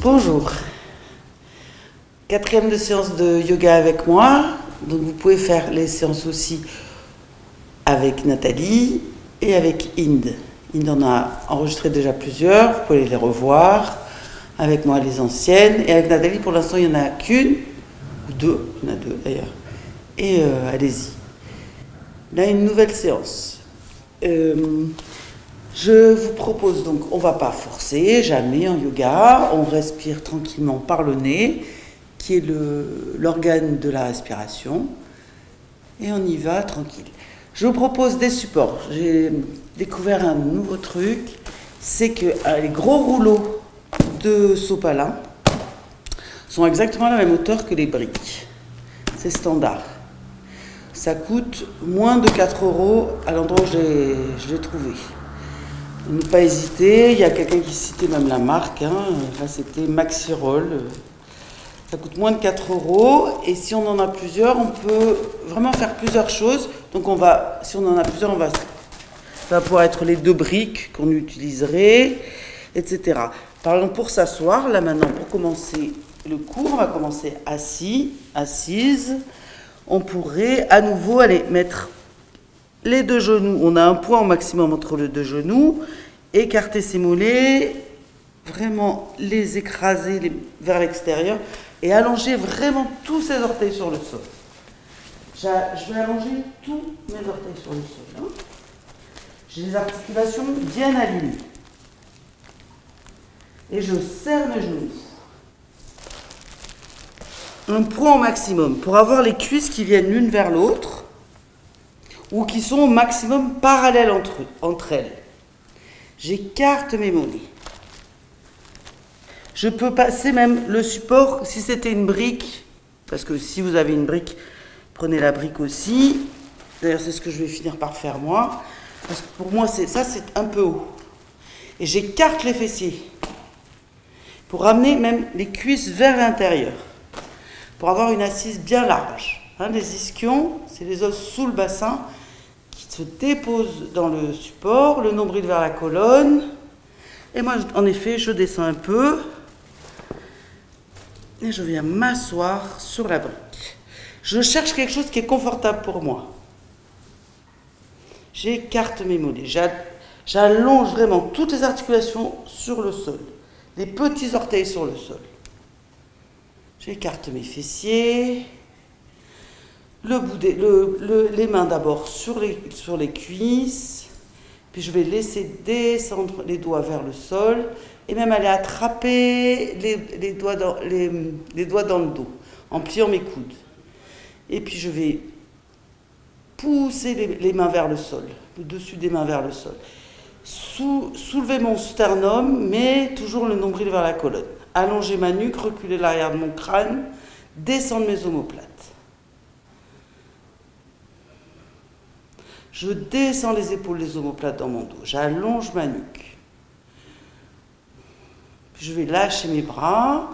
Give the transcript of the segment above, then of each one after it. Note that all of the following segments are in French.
Bonjour, quatrième de séance de yoga avec moi. Donc vous pouvez faire les séances aussi avec Nathalie et avec Inde. Inde en a enregistré déjà plusieurs, vous pouvez les revoir. Avec moi les anciennes, et avec Nathalie pour l'instant il n'y en a qu'une, ou deux, il y en a deux d'ailleurs. Et allez-y. Là une nouvelle séance. Je vous propose donc, on ne va pas forcer, jamais en yoga, on respire tranquillement par le nez, qui est l'organe de la respiration, et on y va tranquille. Je vous propose des supports. J'ai découvert un nouveau truc, c'est que les gros rouleaux de sopalin sont exactement à la même hauteur que les briques. C'est standard. Ça coûte moins de 4 € à l'endroit où je l'ai trouvé. Ne pas hésiter, il y a quelqu'un qui citait même la marque, là c'était Maxirol. Ça coûte moins de 4 € et si on en a plusieurs, on peut vraiment faire plusieurs choses. Donc si on en a plusieurs, ça va pouvoir être les 2 briques qu'on utiliserait, etc. Par exemple, pour s'asseoir, là maintenant, pour commencer le cours, on va commencer assise. On pourrait à nouveau aller mettre les 2 genoux. On a un point au maximum entre les 2 genoux. Écarter ses mollets, vraiment les écraser vers l'extérieur et allonger vraiment tous ses orteils sur le sol. Je vais allonger tous mes orteils sur le sol. Hein. J'ai les articulations bien alignées. Et je serre mes genoux. Un point au maximum pour avoir les cuisses qui viennent l'une vers l'autre ou qui sont au maximum parallèles entre elles. J'écarte mes mollets. Je peux passer même le support, si c'était une brique, parce que si vous avez une brique, prenez la brique aussi. D'ailleurs, c'est ce que je vais finir par faire moi. Parce que pour moi, c'est un peu haut. Et j'écarte les fessiers pour ramener même les cuisses vers l'intérieur. Pour avoir une assise bien large. Les ischions, c'est les os sous le bassin qui se déposent dans le support, le nombril vers la colonne. Et moi, en effet, je descends un peu et je viens m'asseoir sur la brique. Je cherche quelque chose qui est confortable pour moi. J'écarte mes mollets. J'allonge vraiment toutes les articulations sur le sol. Les petits orteils sur le sol. J'écarte mes fessiers. Les mains d'abord sur les cuisses. Puis je vais laisser descendre les doigts vers le sol. Et même aller attraper les doigts dans le dos. En pliant mes coudes. Et puis je vais pousser les mains vers le sol. Le dessus des mains vers le sol. Soulever mon sternum, mais toujours le nombril vers la colonne. Allonger ma nuque, reculer l'arrière de mon crâne, descendre mes omoplates. Je descends les épaules, les omoplates dans mon dos. J'allonge ma nuque. Puis je vais lâcher mes bras.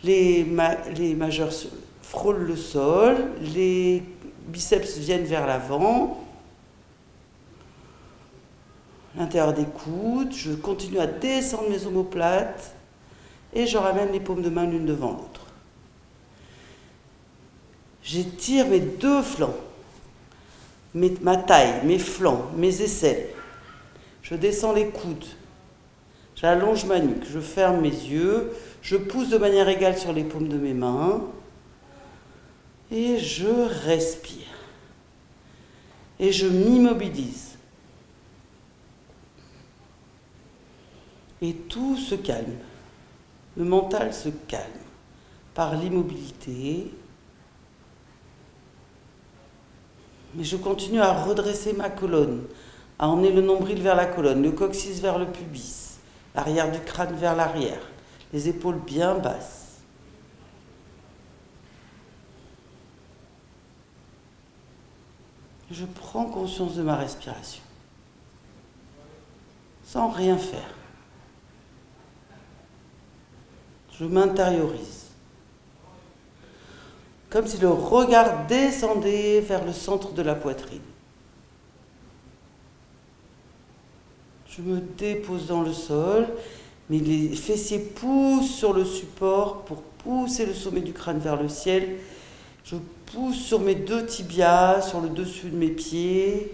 Les majeurs frôlent le sol. Les biceps viennent vers l'avant. L'intérieur des coudes. Je continue à descendre mes omoplates. Et je ramène les paumes de main l'une devant l'autre. J'étire mes 2 flancs. Ma taille, mes flancs, mes aisselles. Je descends les coudes. J'allonge ma nuque. Je ferme mes yeux. Je pousse de manière égale sur les paumes de mes mains. Et je respire. Et je m'immobilise. Et tout se calme. Le mental se calme par l'immobilité. Mais je continue à redresser ma colonne, à emmener le nombril vers la colonne, le coccyx vers le pubis, l'arrière du crâne vers l'arrière, les épaules bien basses. Je prends conscience de ma respiration, sans rien faire. Je m'intériorise. Comme si le regard descendait vers le centre de la poitrine. Je me dépose dans le sol Mais les fessiers poussent sur le support pour pousser le sommet du crâne vers le ciel. Je pousse sur mes deux tibias, sur le dessus de mes pieds.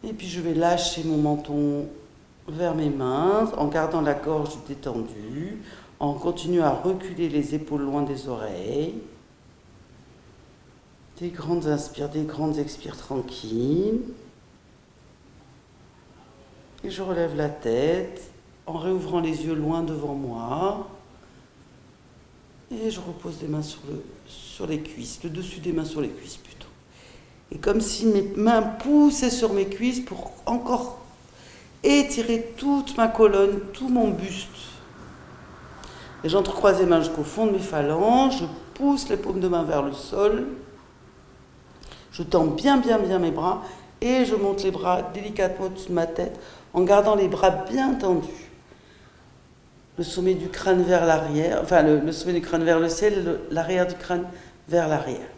Et puis je vais lâcher mon menton vers mes mains en gardant la gorge détendue, en continuant à reculer les épaules loin des oreilles. Des grandes inspires, des grandes expires tranquilles. Et je relève la tête en réouvrant les yeux loin devant moi. Et je repose les mains sur les cuisses, le dessus des mains sur les cuisses plutôt. Et comme si mes mains poussaient sur mes cuisses pour encore étirer toute ma colonne, tout mon buste. Et j'entrecroise les mains jusqu'au fond de mes phalanges, je pousse les paumes de main vers le sol. Je tends bien mes bras et je monte les bras délicatement au-dessus de ma tête en gardant les bras bien tendus. Le sommet du crâne vers l'arrière, enfin le sommet du crâne vers le ciel, l'arrière du crâne vers l'arrière.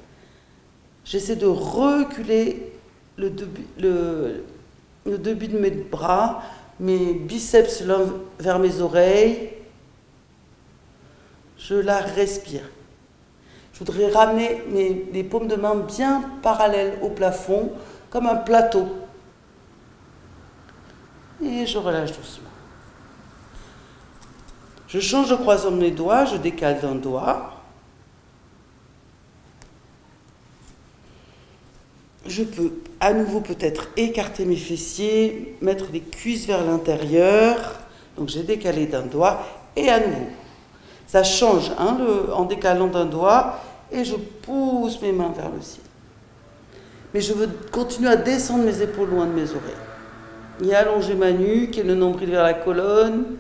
J'essaie de reculer le début de mes bras, mes biceps l'un vers mes oreilles. Je la respire. Je voudrais ramener les paumes de main bien parallèles au plafond, comme un plateau. Et je relâche doucement. Je change de croisement de mes doigts, je décale d'un doigt. Je peux à nouveau peut-être écarter mes fessiers, mettre les cuisses vers l'intérieur. Donc j'ai décalé d'un doigt et à nouveau. Ça change en décalant d'un doigt et je pousse mes mains vers le ciel. Mais je veux continuer à descendre mes épaules loin de mes oreilles. Et allonger ma nuque et le nombril vers la colonne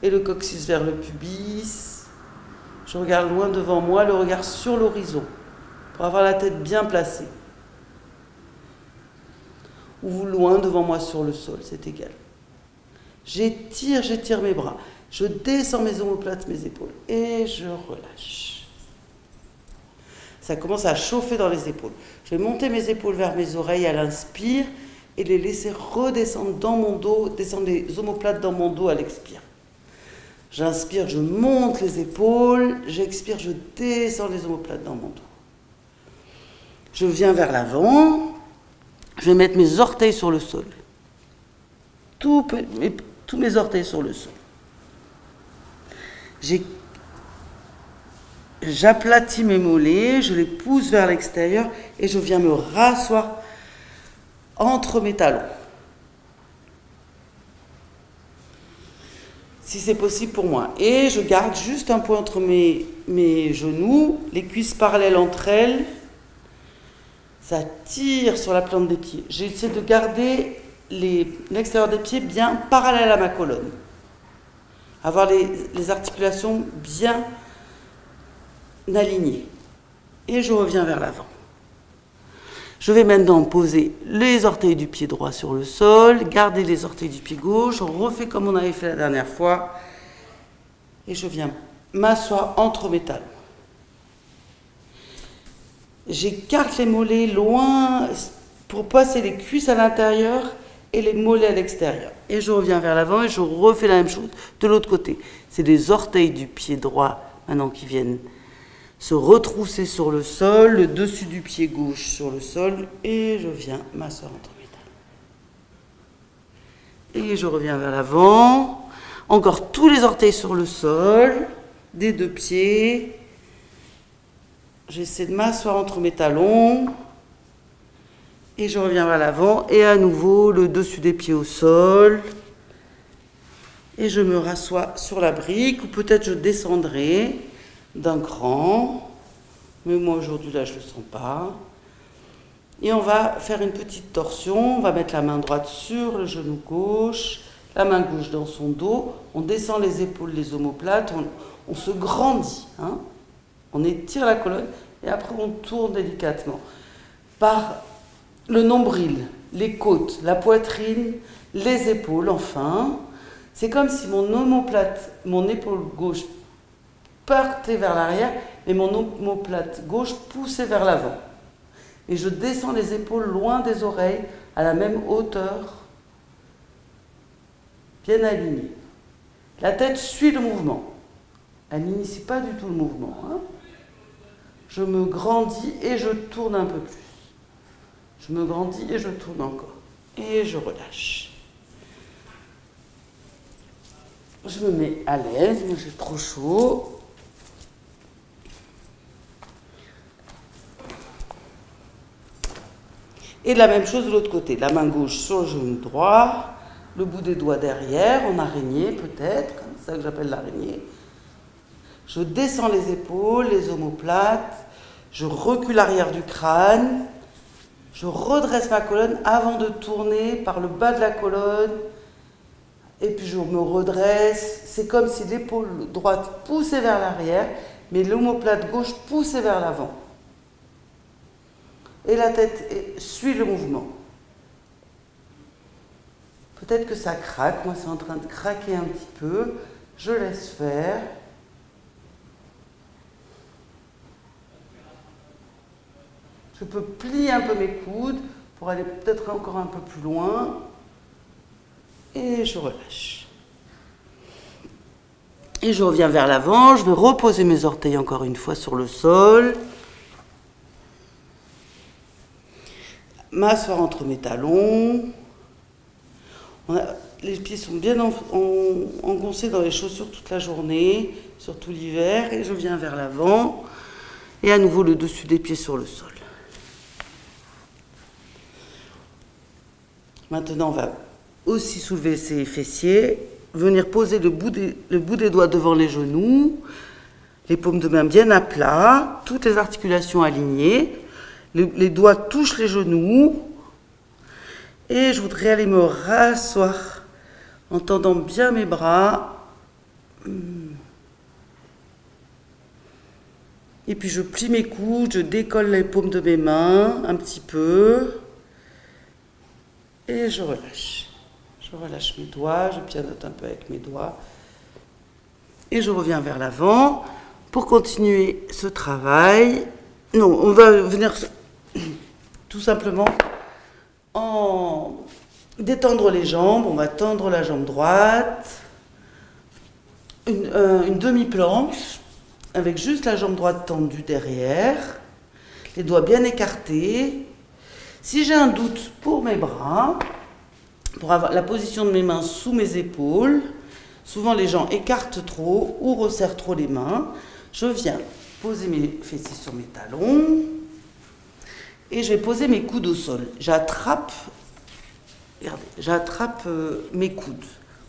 et le coccyx vers le pubis. Je regarde loin devant moi, le regard sur l'horizon pour avoir la tête bien placée. Ou loin devant moi sur le sol, c'est égal. J'étire mes bras. Je descends mes omoplates, mes épaules et je relâche. Ça commence à chauffer dans les épaules. Je vais monter mes épaules vers mes oreilles à l'inspire et les laisser redescendre dans mon dos, descendre les omoplates dans mon dos à l'expire. J'inspire, je monte les épaules, j'expire, je descends les omoplates dans mon dos. Je viens vers l'avant, je vais mettre mes orteils sur le sol. Tous mes orteils sur le sol. J'aplatis mes mollets, je les pousse vers l'extérieur et je viens me rasseoir entre mes talons. Si c'est possible pour moi. Et je garde juste un point entre mes genoux, les cuisses parallèles entre elles. Ça tire sur la plante des pieds. J'essaie de garder l'extérieur des pieds bien parallèle à ma colonne. Avoir les articulations bien alignées. Et je reviens vers l'avant. Je vais maintenant poser les orteils du pied droit sur le sol, garder les orteils du pied gauche, on refait comme on avait fait la dernière fois. Et je viens m'asseoir entre mes talons. J'écarte les mollets loin pour passer les cuisses à l'intérieur et les mollets à l'extérieur. Et je reviens vers l'avant et je refais la même chose de l'autre côté. C'est les orteils du pied droit maintenant qui viennent se retrousser sur le sol, le dessus du pied gauche sur le sol, et je viens m'asseoir entre mes talons. Et je reviens vers l'avant, encore tous les orteils sur le sol, des deux pieds. J'essaie de m'asseoir entre mes talons, et je reviens vers l'avant, et à nouveau le dessus des pieds au sol, et je me rassois sur la brique, ou peut-être je descendrai d'un cran, mais moi aujourd'hui là je ne le sens pas. Et on va faire une petite torsion, on va mettre la main droite sur le genou gauche, la main gauche dans son dos, on descend les épaules, les omoplates, on se grandit, on étire la colonne et après on tourne délicatement par le nombril, les côtes, la poitrine, les épaules enfin. C'est comme si mon omoplate, mon épaule gauche partait vers l'arrière et mon omoplate gauche poussait vers l'avant. Et je descends les épaules loin des oreilles à la même hauteur bien alignée. La tête suit le mouvement. Elle n'initie pas du tout le mouvement. Hein. Je me grandis et je tourne un peu plus. Je me grandis et je tourne encore. Et je relâche. Je me mets à l'aise, moi j'ai trop chaud. Et la même chose de l'autre côté. La main gauche sur le genou droit, le bout des doigts derrière, en araignée peut-être, comme ça que j'appelle l'araignée. Je descends les épaules, les omoplates, je recule l'arrière du crâne, je redresse ma colonne avant de tourner par le bas de la colonne, et puis je me redresse. C'est comme si l'épaule droite poussait vers l'arrière, mais l'omoplate gauche poussait vers l'avant. Et la tête suit le mouvement. Peut-être que ça craque, moi c'est en train de craquer un petit peu, je laisse faire. Je peux plier un peu mes coudes pour aller peut-être encore un peu plus loin. Et je relâche. Et je reviens vers l'avant, je vais reposer mes orteils encore une fois sur le sol. M'asseoir entre mes talons. Les pieds sont bien engoncés dans les chaussures toute la journée, surtout l'hiver, et je viens vers l'avant. Et à nouveau le dessus des pieds sur le sol. Maintenant, on va aussi soulever ses fessiers, venir poser le bout des doigts devant les genoux, les paumes de main bien à plat, toutes les articulations alignées. Les doigts touchent les genoux et je voudrais aller me rasseoir en tendant bien mes bras. Et puis je plie mes coudes, je décolle les paumes de mes mains un petit peu et je relâche. Je relâche mes doigts, je pianote un peu avec mes doigts et je reviens vers l'avant pour continuer ce travail. Non, on va venir tout simplement en détendre les jambes. On va tendre la jambe droite, une demi-planche avec juste la jambe droite tendue derrière, les doigts bien écartés. Si j'ai un doute pour mes bras, pour avoir la position de mes mains sous mes épaules, souvent les gens écartent trop ou resserrent trop les mains, je viens poser mes fessiers sur mes talons et je vais poser mes coudes au sol. J'attrape mes coudes.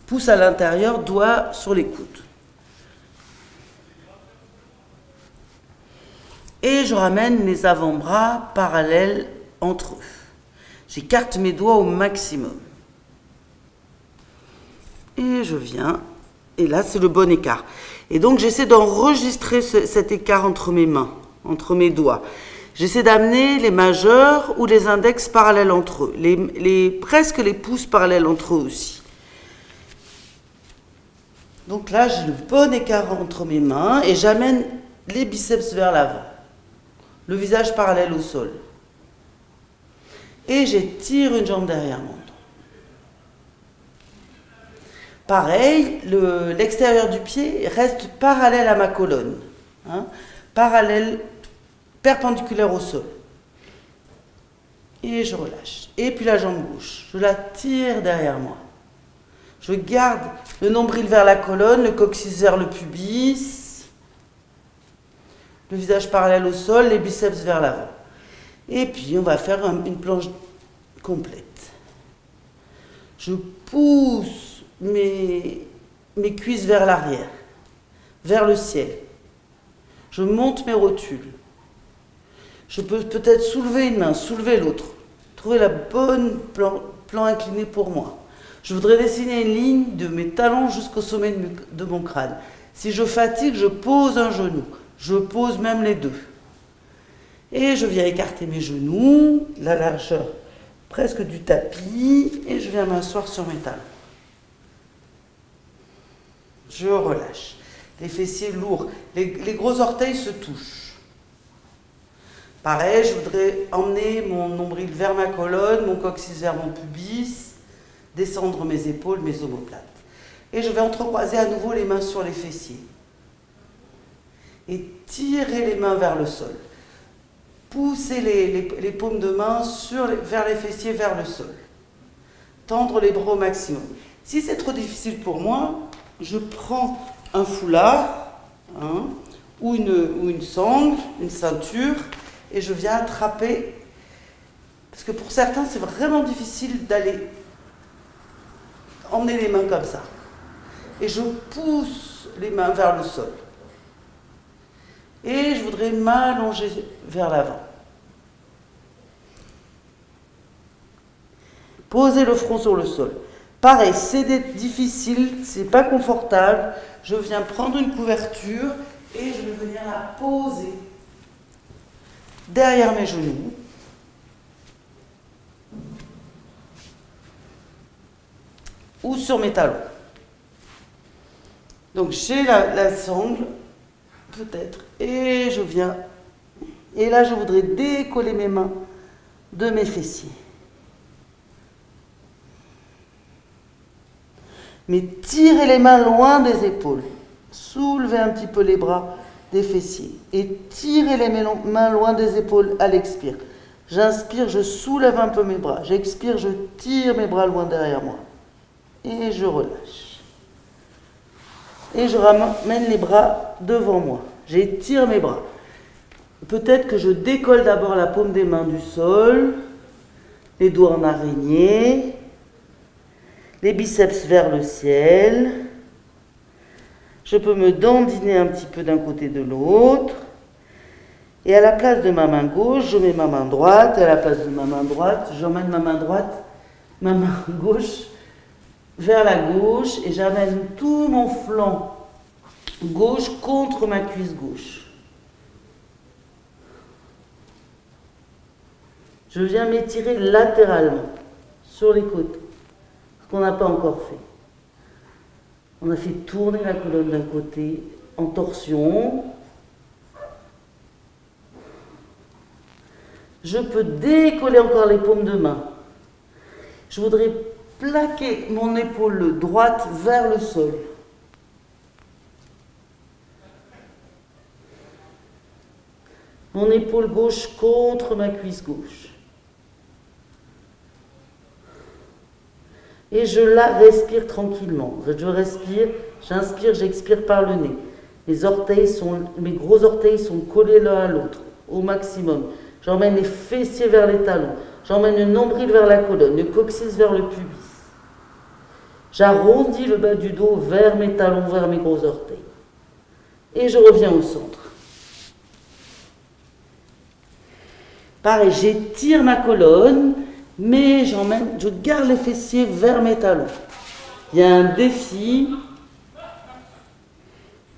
Pouce à l'intérieur, doigt sur les coudes. Et je ramène les avant-bras parallèles entre eux. J'écarte mes doigts au maximum. Et je viens, et là c'est le bon écart. Et donc j'essaie d'enregistrer cet écart entre mes mains, entre mes doigts. J'essaie d'amener les majeurs ou les index parallèles entre eux, presque les pouces parallèles entre eux aussi. Donc là j'ai le bon écart entre mes mains et j'amène les biceps vers l'avant, le visage parallèle au sol. Et j'étire une jambe derrière mon dos. Pareil, l'extérieur du pied reste parallèle à ma colonne, hein, perpendiculaire au sol. Et je relâche. Et puis la jambe gauche, je la tire derrière moi. Je garde le nombril vers la colonne, le coccyx vers le pubis, le visage parallèle au sol, les biceps vers l'avant. Et puis on va faire une planche complète. Je pousse mes cuisses vers l'arrière, vers le ciel. Je monte mes rotules. Je peux peut-être soulever une main, soulever l'autre. Trouver la bonne plan incliné pour moi. Je voudrais dessiner une ligne de mes talons jusqu'au sommet de mon crâne. Si je fatigue, je pose un genou. Je pose même les deux. Et je viens écarter mes genoux, la largeur presque du tapis, et je viens m'asseoir sur mes talons. Je relâche. Les fessiers lourds. Les gros orteils se touchent. Pareil, je voudrais emmener mon nombril vers ma colonne, mon coccyx vers mon pubis, descendre mes épaules, mes omoplates. Et je vais entrecroiser à nouveau les mains sur les fessiers. Et tirer les mains vers le sol. Pousser les paumes de main vers les fessiers, vers le sol. Tendre les bras au maximum. Si c'est trop difficile pour moi, je prends un foulard ou une sangle, une ceinture, et je viens attraper. Parce que pour certains, c'est vraiment difficile d'aller emmener les mains comme ça. Et je pousse les mains vers le sol. Et je voudrais m'allonger vers l'avant. Poser le front sur le sol. Pareil, c'est difficile, c'est pas confortable. Je viens prendre une couverture et je vais venir la poser derrière mes genoux. Ou sur mes talons. Donc j'ai la sangle, peut-être, et je viens. Et là, je voudrais décoller mes mains de mes fessiers. Mais tirez les mains loin des épaules. Soulevez un petit peu les bras des fessiers. Et tirez les mains loin des épaules à l'expire. J'inspire, je soulève un peu mes bras. J'expire, je tire mes bras loin derrière moi. Et je relâche. Et je ramène les bras devant moi. J'étire mes bras. Peut-être que je décolle d'abord la paume des mains du sol, les doigts en araignée, les biceps vers le ciel. Je peux me dandiner un petit peu d'un côté de l'autre. Et à la place de ma main gauche, je mets ma main droite. Et à la place de ma main droite, j'emmène ma main droite, ma main gauche vers la gauche. Et j'amène tout mon flanc gauche contre ma cuisse gauche. Je viens m'étirer latéralement sur les côtés. Ce qu'on n'a pas encore fait. On a fait tourner la colonne d'un côté en torsion. Je peux décoller encore les paumes de main. Je voudrais plaquer mon épaule droite vers le sol. Mon épaule gauche contre ma cuisse gauche. Et je la respire tranquillement. Je respire, j'inspire, j'expire par le nez. Mes gros orteils sont collés l'un à l'autre, au maximum. J'emmène les fessiers vers les talons. J'emmène le nombril vers la colonne, le coccyx vers le pubis. J'arrondis le bas du dos vers mes talons, vers mes gros orteils. Et je reviens au centre. Pareil, j'étire ma colonne, mais je garde les fessiers vers mes talons. Il y a un défi.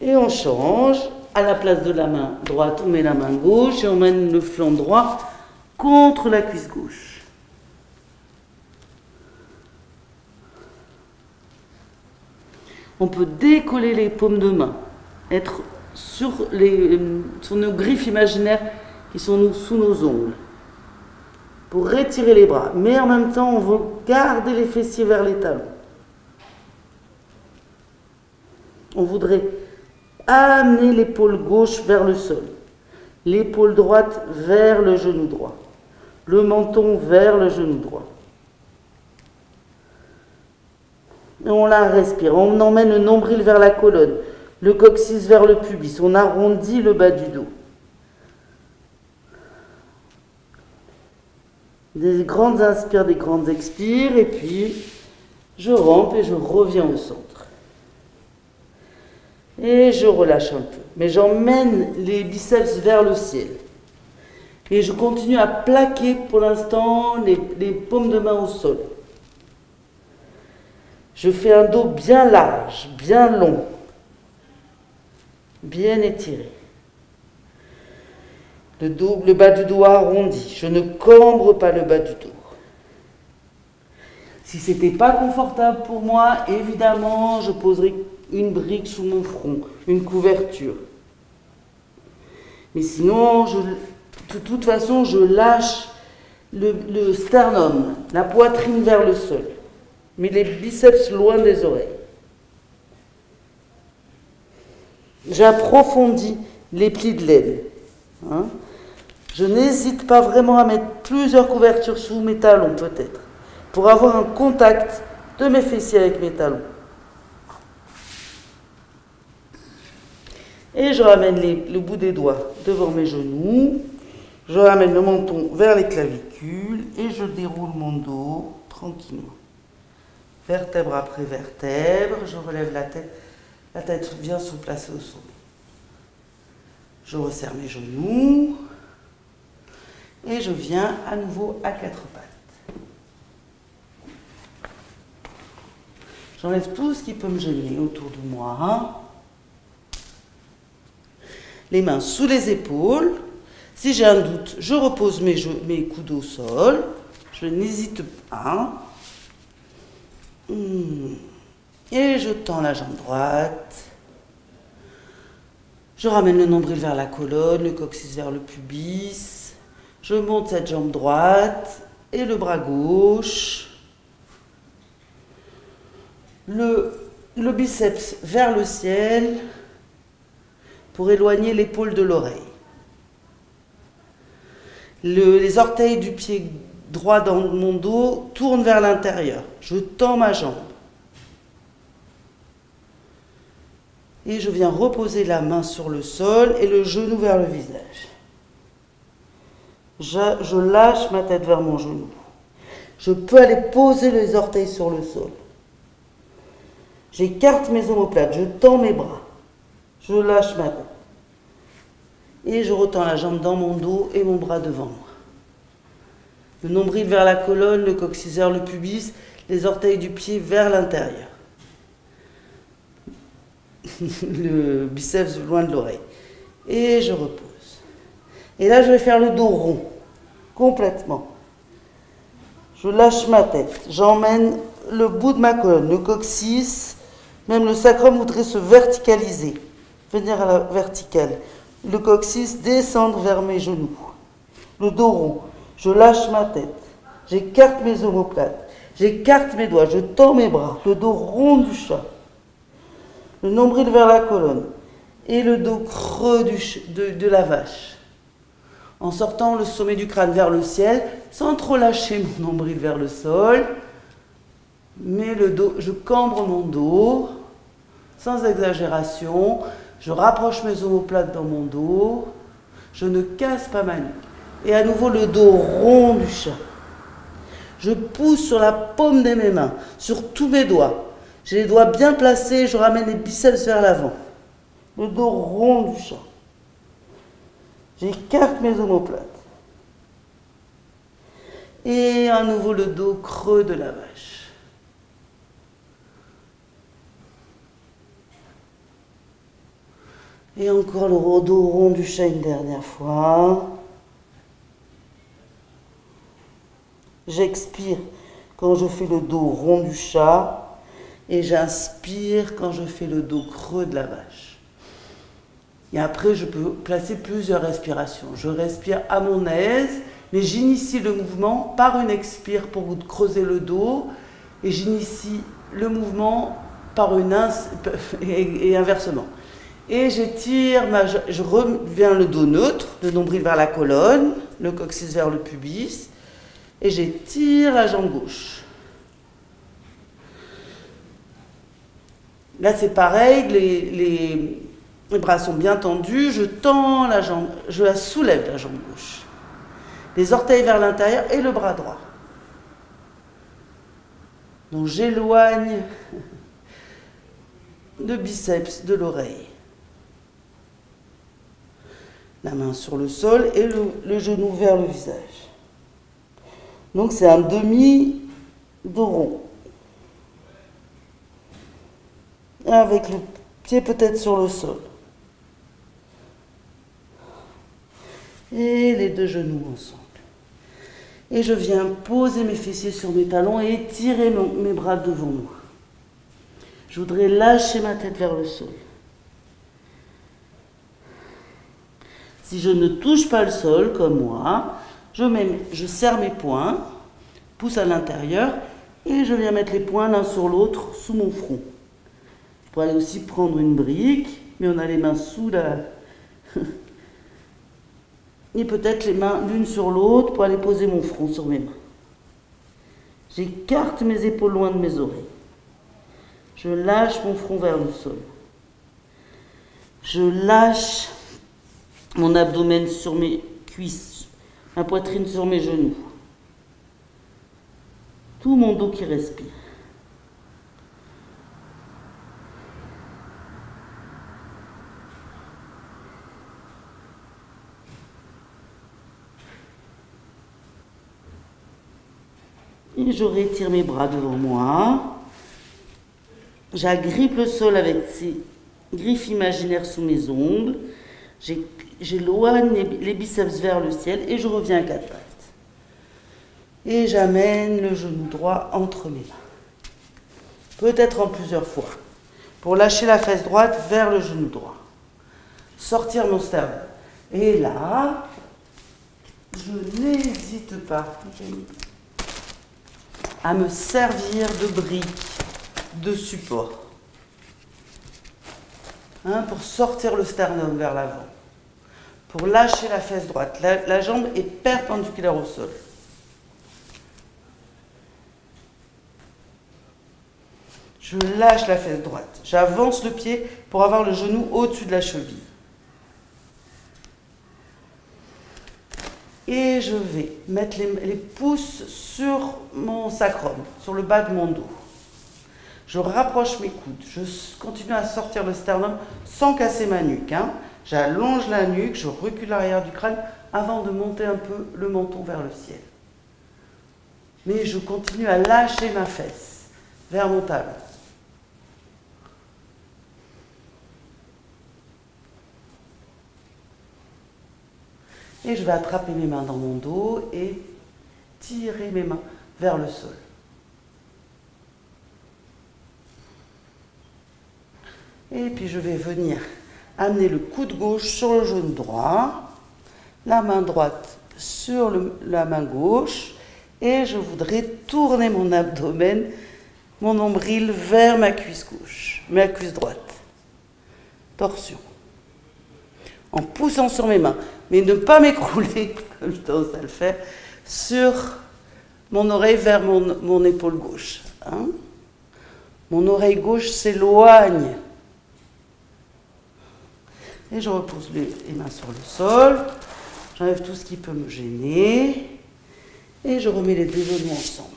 Et on change. À la place de la main droite, on met la main gauche et on mène le flanc droit contre la cuisse gauche. On peut décoller les paumes de main, être sur nos griffes imaginaires qui sont sous nos ongles, pour retirer les bras. Mais en même temps, on veut garder les fessiers vers les talons. On voudrait amener l'épaule gauche vers le sol, l'épaule droite vers le genou droit, le menton vers le genou droit. Et on la respire, on emmène le nombril vers la colonne, le coccyx vers le pubis, on arrondit le bas du dos. Des grandes inspires, des grandes expires, et puis je rampe et je reviens au centre. Et je relâche un peu. Mais j'emmène les biceps vers le ciel. Et je continue à plaquer pour l'instant les paumes de main au sol. Je fais un dos bien large, bien long, bien étiré. Le bas du dos arrondi. Je ne cambre pas le bas du dos. Si ce n'était pas confortable pour moi, évidemment, je poserais une brique sous mon front, une couverture. Mais sinon, de toute façon, je lâche le sternum, la poitrine vers le sol, mais les biceps loin des oreilles. j'approfondis les plis de laine. Hein. Je n'hésite pas vraiment à mettre plusieurs couvertures sous mes talons, peut-être, pour avoir un contact de mes fessiers avec mes talons. Et je ramène le bout des doigts devant mes genoux. Je ramène le menton vers les clavicules et je déroule mon dos tranquillement. Vertèbre après vertèbre, je relève la tête. La tête vient se placer au sommet. Je resserre mes genoux et je viens à nouveau à quatre pattes. J'enlève tout ce qui peut me gêner autour de moi. Les mains sous les épaules. Si j'ai un doute, je repose mes coudes au sol. Je n'hésite pas. Et je tends la jambe droite. Je ramène le nombril vers la colonne, le coccyx vers le pubis. Je monte cette jambe droite et le bras gauche. Le biceps vers le ciel pour éloigner l'épaule de l'oreille. Les orteils du pied droit dans mon dos tournent vers l'intérieur. Je tends ma jambe. Et je viens reposer la main sur le sol et le genou vers le visage. Je lâche ma tête vers mon genou. Je peux aller poser les orteils sur le sol. J'écarte mes omoplates, je tends mes bras. Je lâche ma tête. Et je retends la jambe dans mon dos et mon bras devant moi. Le nombril vers la colonne, le coccyx vers le pubis, les orteils du pied vers l'intérieur. Le biceps loin de l'oreille. Et je repose. Et là, je vais faire le dos rond, complètement. Je lâche ma tête. J'emmène le bout de ma colonne, le coccyx, même le sacrum voudrait se verticaliser, venir à la verticale. Le coccyx descendre vers mes genoux. Le dos rond. Je lâche ma tête. J'écarte mes omoplates. J'écarte mes doigts. Je tends mes bras. Le dos rond du chat. Le nombril vers la colonne. Et le dos creux de la vache. En sortant le sommet du crâne vers le ciel, sans trop lâcher mon nombril vers le sol. Mais le dos, je cambre mon dos, sans exagération. Je rapproche mes omoplates dans mon dos. Je ne casse pas ma nuque. Et à nouveau le dos rond du chat. Je pousse sur la paume de mes mains, sur tous mes doigts. J'ai les doigts bien placés, je ramène les biceps vers l'avant. Le dos rond du chat. J'écarte mes omoplates. Et à nouveau le dos creux de la vache. Et encore le dos rond du chat une dernière fois. J'expire quand je fais le dos rond du chat. Et j'inspire quand je fais le dos creux de la vache. Et après, je peux placer plusieurs respirations. Je respire à mon aise, mais j'initie le mouvement par une expire pour creuser le dos. Et j'initie le mouvement par une et inversement. Et j'étire, je reviens le dos neutre, le nombril vers la colonne, le coccyx vers le pubis, et j'étire la jambe gauche. Là c'est pareil, les bras sont bien tendus, je tends la jambe, je la soulève la jambe gauche. Les orteils vers l'intérieur et le bras droit. Donc j'éloigne le biceps de l'oreille. La main sur le sol et le genou vers le visage. Donc c'est un demi-dos rond. Avec le pied peut-être sur le sol. Et les deux genoux ensemble. Et je viens poser mes fessiers sur mes talons et étirer mes bras devant moi. Je voudrais lâcher ma tête vers le sol. Si je ne touche pas le sol, comme moi, je serre mes poings, pousse à l'intérieur, et je viens mettre les poings l'un sur l'autre sous mon front. Je pourrais aller aussi prendre une brique, mais on a les mains sous la... Et peut-être les mains l'une sur l'autre pour aller poser mon front sur mes mains. J'écarte mes épaules loin de mes oreilles. Je lâche mon front vers le sol. Je lâche mon abdomen sur mes cuisses, ma poitrine sur mes genoux. Tout mon dos qui respire. Et je rétire mes bras devant moi. J'agrippe le sol avec ces griffes imaginaires sous mes ongles. J'éloigne les biceps vers le ciel et je reviens à quatre pattes. Et j'amène le genou droit entre mes mains. Peut-être en plusieurs fois. Pour lâcher la fesse droite vers le genou droit. Sortir mon sternum. Et là, je n'hésite pas à me servir de briques, de support. Pour sortir le sternum vers l'avant. Pour lâcher la fesse droite. La jambe est perpendiculaire au sol. Je lâche la fesse droite. J'avance le pied pour avoir le genou au-dessus de la cheville. Et je vais mettre les pouces sur mon sacrum, sur le bas de mon dos. Je rapproche mes coudes. Je continue à sortir le sternum sans casser ma nuque. J'allonge la nuque, je recule l'arrière du crâne avant de monter un peu le menton vers le ciel. Mais je continue à lâcher ma fesse vers mon talon. Et je vais attraper mes mains dans mon dos et tirer mes mains vers le sol. Et puis je vais venir amener le coude gauche sur le genou droit, la main droite sur la main gauche, et je voudrais tourner mon abdomen, mon nombril vers ma cuisse gauche, ma cuisse droite. Torsion. En poussant sur mes mains, mais ne pas m'écrouler, comme je tendance à le faire, sur mon oreille vers mon épaule gauche. Mon oreille gauche s'éloigne. Et je repose les mains sur le sol. J'enlève tout ce qui peut me gêner. Et je remets les deux genoux ensemble.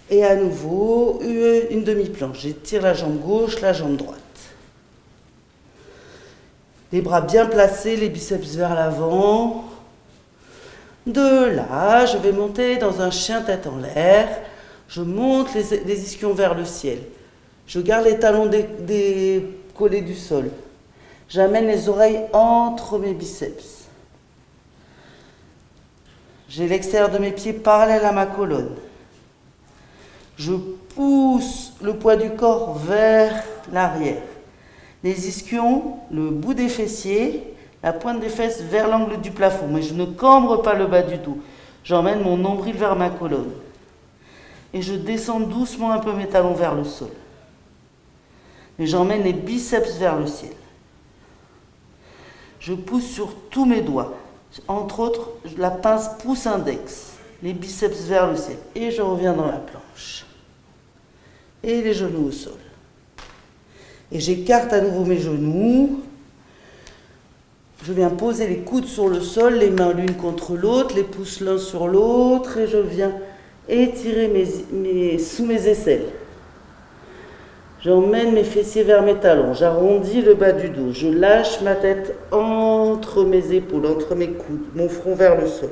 Et à nouveau, une demi-planche. J'étire la jambe gauche, la jambe droite. Les bras bien placés, les biceps vers l'avant. De là, je vais monter dans un chien tête en l'air. Je monte les ischions vers le ciel. Je garde les talons collés du sol. J'amène les oreilles entre mes biceps. J'ai l'extérieur de mes pieds parallèle à ma colonne. Je pousse le poids du corps vers l'arrière. Les ischions, le bout des fessiers, la pointe des fesses vers l'angle du plafond. Mais je ne cambre pas le bas du dos. J'emmène mon nombril vers ma colonne. Et je descends doucement un peu mes talons vers le sol. Et j'emmène les biceps vers le ciel. Je pousse sur tous mes doigts. Entre autres, la pince pouce index. Les biceps vers le ciel. Et je reviens dans la planche. Et les genoux au sol. Et j'écarte à nouveau mes genoux. Je viens poser les coudes sur le sol, les mains l'une contre l'autre, les pouces l'un sur l'autre. Et je viens étirer sous mes aisselles. J'emmène mes fessiers vers mes talons. J'arrondis le bas du dos. Je lâche ma tête entre mes épaules, entre mes coudes, mon front vers le sol.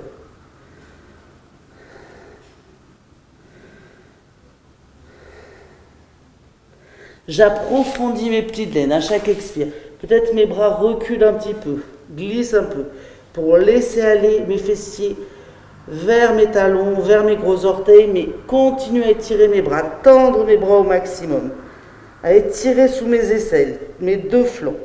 J'approfondis mes plis de laine à chaque expire. Peut-être mes bras reculent un petit peu, glissent un peu, pour laisser aller mes fessiers vers mes talons, vers mes gros orteils, mais continuer à étirer mes bras, tendre mes bras au maximum, à étirer sous mes aisselles, mes deux flancs.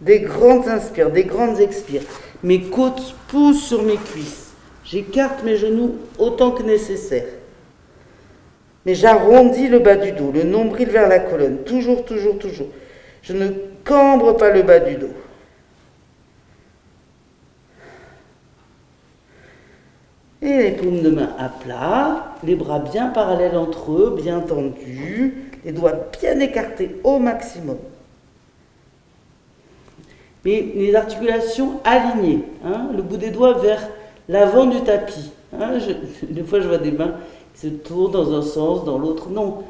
Des grandes inspires, des grandes expires. Mes côtes poussent sur mes cuisses. J'écarte mes genoux autant que nécessaire. Mais j'arrondis le bas du dos, le nombril vers la colonne. Toujours, toujours, toujours. Je ne cambre pas le bas du dos. Et les paumes de main à plat, les bras bien parallèles entre eux, bien tendus, les doigts bien écartés au maximum. Mais les articulations alignées, hein, le bout des doigts vers l'avant du tapis. Hein, des fois, je vois des mains qui se tournent dans un sens, dans l'autre. Non,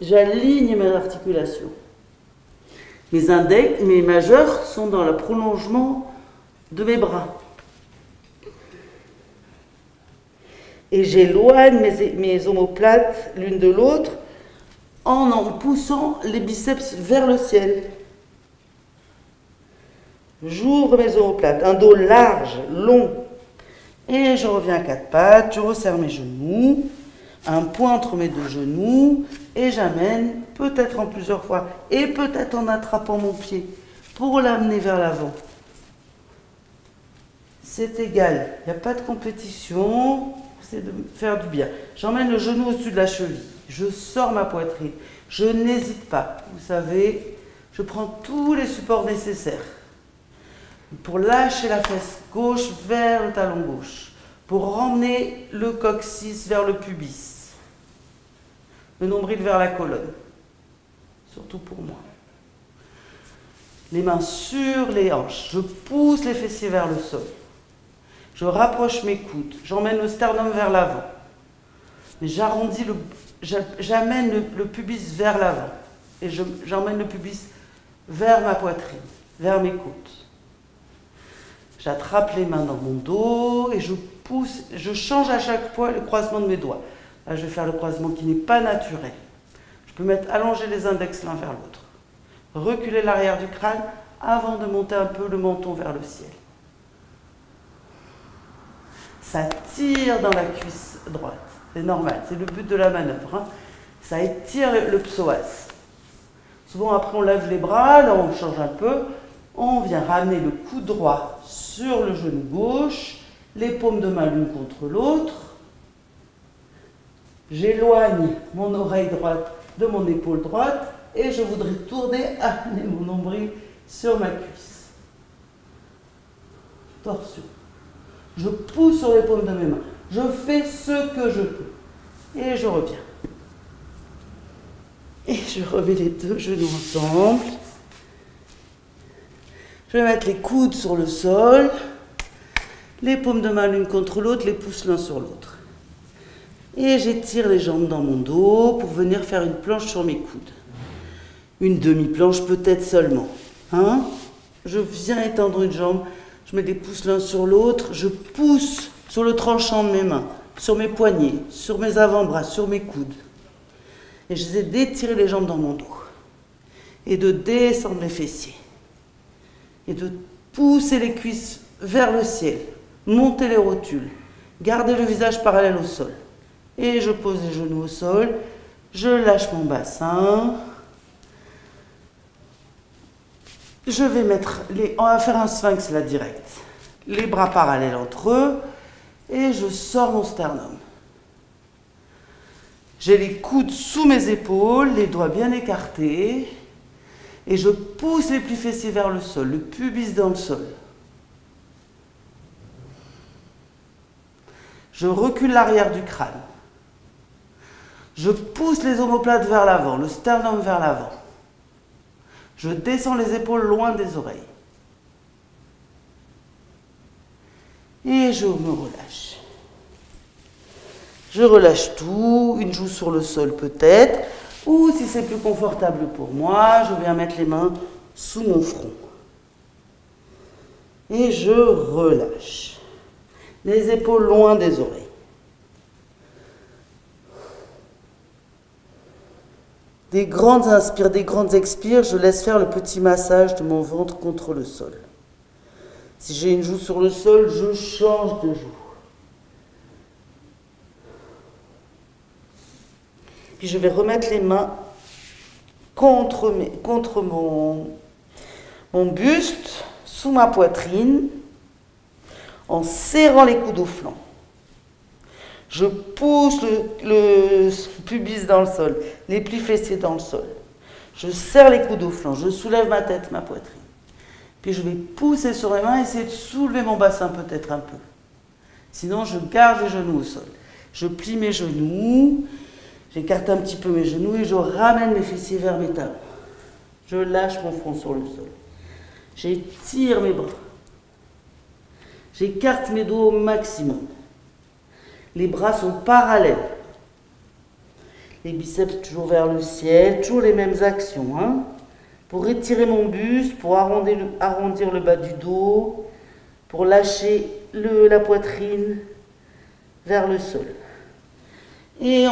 j'aligne mes articulations. Mes index, mes majeurs sont dans le prolongement de mes bras. Et j'éloigne mes omoplates l'une de l'autre en poussant les biceps vers le ciel. J'ouvre mes omoplates, un dos large, long. Et je reviens à quatre pattes, je resserre mes genoux, un point entre mes deux genoux, et j'amène, peut-être en plusieurs fois, et peut-être en attrapant mon pied, pour l'amener vers l'avant. C'est égal, il n'y a pas de compétition, c'est de faire du bien. J'emmène le genou au-dessus de la cheville, je sors ma poitrine, je n'hésite pas. Vous savez, je prends tous les supports nécessaires pour lâcher la fesse gauche vers le talon gauche, pour ramener le coccyx vers le pubis, le nombril vers la colonne, surtout pour moi. Les mains sur les hanches, je pousse les fessiers vers le sol. Je rapproche mes coudes, j'emmène le sternum vers l'avant. Mais j'amène le pubis vers l'avant. Et j'emmène le pubis vers ma poitrine, vers mes côtes. J'attrape les mains dans mon dos et je pousse, je change à chaque fois le croisement de mes doigts. Là, je vais faire le croisement qui n'est pas naturel. Je peux allonger les index l'un vers l'autre. Reculer l'arrière du crâne avant de monter un peu le menton vers le ciel. Ça tire dans la cuisse droite. C'est normal, c'est le but de la manœuvre. Hein. Ça étire le psoas. Souvent après on lève les bras, là on change un peu. On vient ramener le coude droit sur le genou gauche, les paumes de main l'une contre l'autre. J'éloigne mon oreille droite de mon épaule droite et je voudrais tourner, amener mon nombril sur ma cuisse. Torsion. Je pousse sur les paumes de mes mains. Je fais ce que je peux. Et je reviens. Et je remets les deux genoux ensemble. Je vais mettre les coudes sur le sol, les paumes de main l'une contre l'autre, les pouces l'un sur l'autre. Et j'étire les jambes dans mon dos pour venir faire une planche sur mes coudes. Une demi-planche peut-être seulement. Hein? Je viens étendre une jambe, je mets les pouces l'un sur l'autre, je pousse sur le tranchant de mes mains, sur mes poignets, sur mes avant-bras, sur mes coudes. Et j'essaie d'étirer les jambes dans mon dos. Et de descendre les fessiers. Et de pousser les cuisses vers le ciel, monter les rotules, garder le visage parallèle au sol. Et je pose les genoux au sol, je lâche mon bassin. Je vais on va faire un sphinx là direct. Les bras parallèles entre eux et je sors mon sternum. J'ai les coudes sous mes épaules, les doigts bien écartés. Et je pousse les plis fessiers vers le sol, le pubis dans le sol. Je recule l'arrière du crâne. Je pousse les omoplates vers l'avant, le sternum vers l'avant. Je descends les épaules loin des oreilles. Et je me relâche. Je relâche tout, une joue sur le sol peut-être. Ou si c'est plus confortable pour moi, je viens mettre les mains sous mon front. Et je relâche. Les épaules loin des oreilles. Des grandes inspires, des grandes expires, je laisse faire le petit massage de mon ventre contre le sol. Si j'ai une joue sur le sol, je change de joue. Puis je vais remettre les mains contre mon buste, sous ma poitrine, en serrant les coudes au flanc. Je pousse le pubis dans le sol, les plis fessiers dans le sol. Je serre les coudes au flanc, je soulève ma tête, ma poitrine. Puis je vais pousser sur les mains, essayer de soulever mon bassin peut-être un peu. Sinon, je garde les genoux au sol. Je plie mes genoux, j'écarte un petit peu mes genoux et je ramène mes fessiers vers mes talons. Je lâche mon front sur le sol. J'étire mes bras. J'écarte mes dos au maximum. Les bras sont parallèles. Les biceps toujours vers le ciel, toujours les mêmes actions. Hein, pour étirer mon buste, pour arrondir le bas du dos, pour lâcher la poitrine vers le sol. Et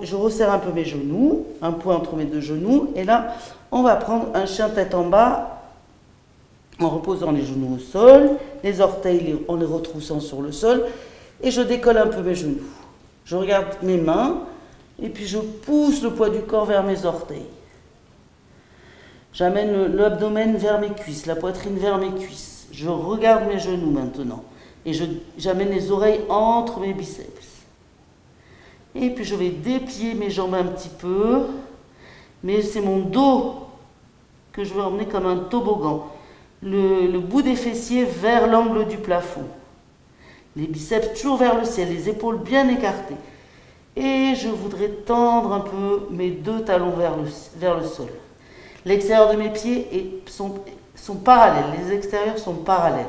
je resserre un peu mes genoux, un point entre mes deux genoux. Et là, on va prendre un chien tête en bas en reposant les genoux au sol, les orteils en les retroussant sur le sol. Et je décolle un peu mes genoux. Je regarde mes mains et puis je pousse le poids du corps vers mes orteils. J'amène l'abdomen vers mes cuisses, la poitrine vers mes cuisses. Je regarde mes genoux maintenant et j'amène les oreilles entre mes biceps. Et puis je vais déplier mes jambes un petit peu, mais c'est mon dos que je vais emmener comme un toboggan. Le bout des fessiers vers l'angle du plafond. Les biceps toujours vers le ciel, les épaules bien écartées. Et je voudrais tendre un peu mes deux talons vers le sol. L'extérieur de mes pieds sont parallèles, les extérieurs sont parallèles.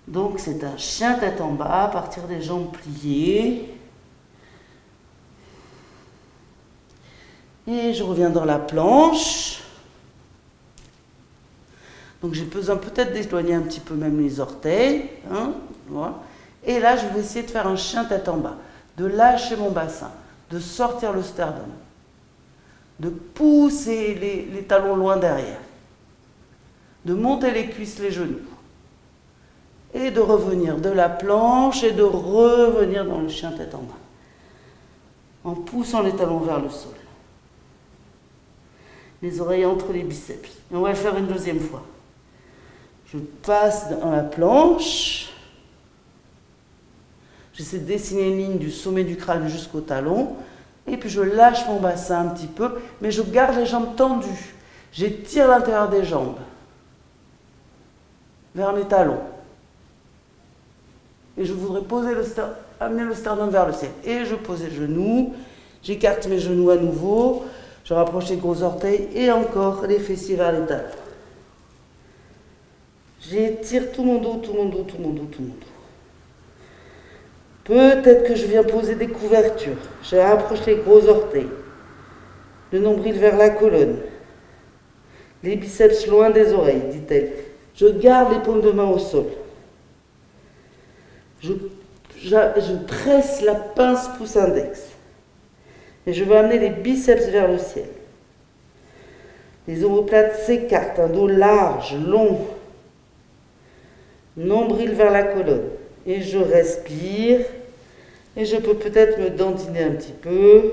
Donc c'est un chien tête en bas, à partir des jambes pliées. Et je reviens dans la planche. Donc j'ai besoin peut-être d'éloigner un petit peu même les orteils. Hein, voilà. Et là je vais essayer de faire un chien tête en bas. De lâcher mon bassin, de sortir le sternum. De pousser les talons loin derrière. De monter les cuisses, les genoux. Et de revenir de la planche et de revenir dans le chien tête en bas. En poussant les talons vers le sol. Les oreilles entre les biceps. Et on va le faire une deuxième fois. Je passe dans la planche. J'essaie de dessiner une ligne du sommet du crâne jusqu'au talon. Et puis je lâche mon bassin un petit peu, mais je garde les jambes tendues. J'étire l'intérieur des jambes vers mes talons. Et je voudrais amener le sternum vers le ciel. Et je pose les genoux, j'écarte mes genoux à nouveau, je rapproche les gros orteils et encore les fessiers vers les talons. J'étire tout mon dos, tout mon dos, tout mon dos, tout mon dos. Peut-être que je viens poser des couvertures. Je rapproche les gros orteils, le nombril vers la colonne, les biceps loin des oreilles, dit-elle. Je garde les paumes de main au sol. Je presse la pince pouce index. Et je vais amener les biceps vers le ciel. Les omoplates s'écartent, un dos large, long. Nombril vers la colonne. Et je respire. Et je peux peut-être me dandiner un petit peu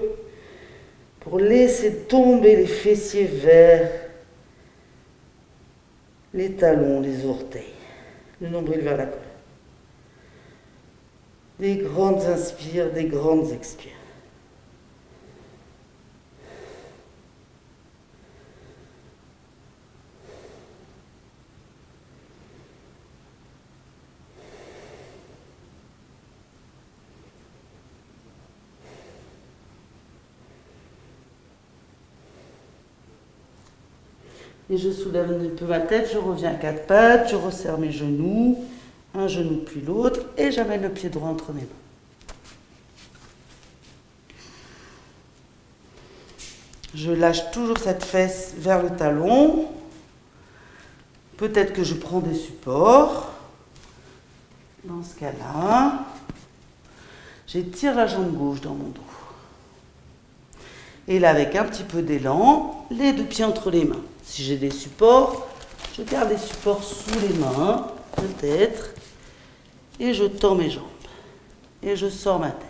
pour laisser tomber les fessiers vers les talons, les orteils. Le nombril vers la colonne. Des grandes inspires, des grandes expires. Et je soulève un peu ma tête, je reviens à quatre pattes, je resserre mes genoux, un genou puis l'autre, et j'amène le pied droit entre mes mains. Je lâche toujours cette fesse vers le talon. Peut-être que je prends des supports. Dans ce cas-là, j'étire la jambe gauche dans mon dos. Et là, avec un petit peu d'élan, les deux pieds entre les mains. Si j'ai des supports, je garde les supports sous les mains, peut-être, et je tends mes jambes. Et je sors ma tête.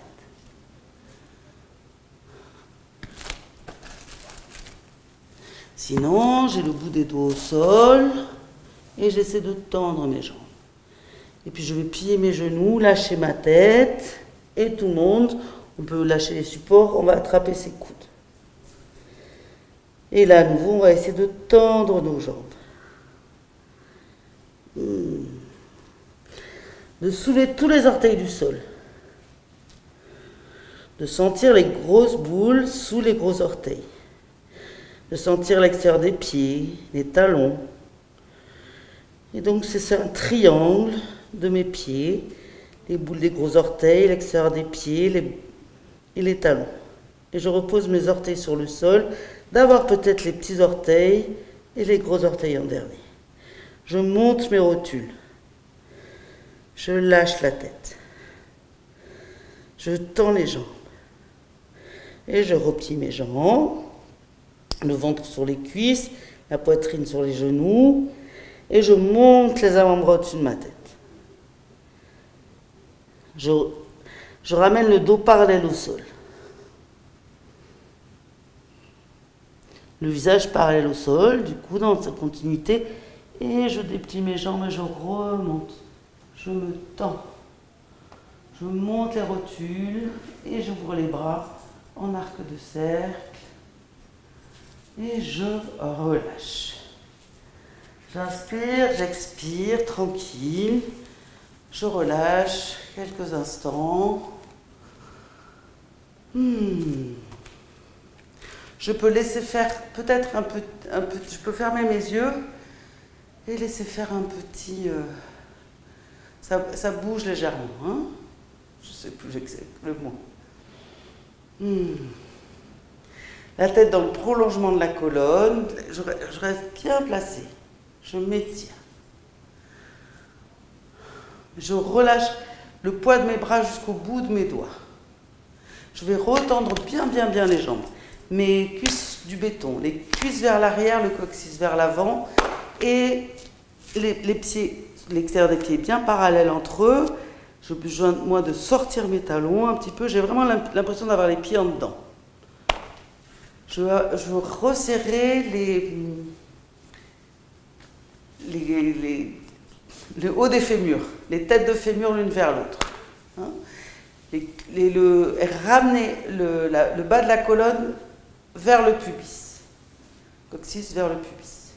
Sinon, j'ai le bout des doigts au sol, et j'essaie de tendre mes jambes. Et puis je vais plier mes genoux, lâcher ma tête. Et tout le monde, on peut lâcher les supports, on va attraper ses coudes. Et là, à nouveau, on va essayer de tendre nos jambes. De soulever tous les orteils du sol. De sentir les grosses boules sous les gros orteils. De sentir l'extérieur des pieds, les talons. Et donc, c'est un triangle de mes pieds. Les boules des gros orteils, l'extérieur des pieds et les talons. Et je repose mes orteils sur le sol, d'avoir peut-être les petits orteils et les gros orteils en dernier. Je monte mes rotules. Je lâche la tête. Je tends les jambes. Et je replie mes jambes, le ventre sur les cuisses, la poitrine sur les genoux, et je monte les avant-bras au-dessus de ma tête. Je ramène le dos parallèle au sol. Le visage parallèle au sol, du coup dans sa continuité, et je déplie mes jambes et je remonte. Je me tends. Je monte les rotules et j'ouvre les bras en arc de cercle. Et je relâche. J'inspire, j'expire, tranquille. Je relâche quelques instants. Je peux laisser faire peut-être un peu, je peux fermer mes yeux et laisser faire un petit... ça bouge légèrement. Hein, je ne sais plus le mot. La tête dans le prolongement de la colonne. Je reste bien placée. Je m'étire. Je relâche le poids de mes bras jusqu'au bout de mes doigts. Je vais retendre bien les jambes. Mes cuisses du béton, les cuisses vers l'arrière, le coccyx vers l'avant et les pieds, l'extérieur des pieds bien parallèles entre eux. J'ai besoin, moi, de sortir mes talons un petit peu. J'ai vraiment l'impression d'avoir les pieds en dedans. Je veux resserrer le haut des fémurs, les têtes de fémur l'une vers l'autre. Hein, ramener le bas de la colonne vers le pubis. Coccyx vers le pubis.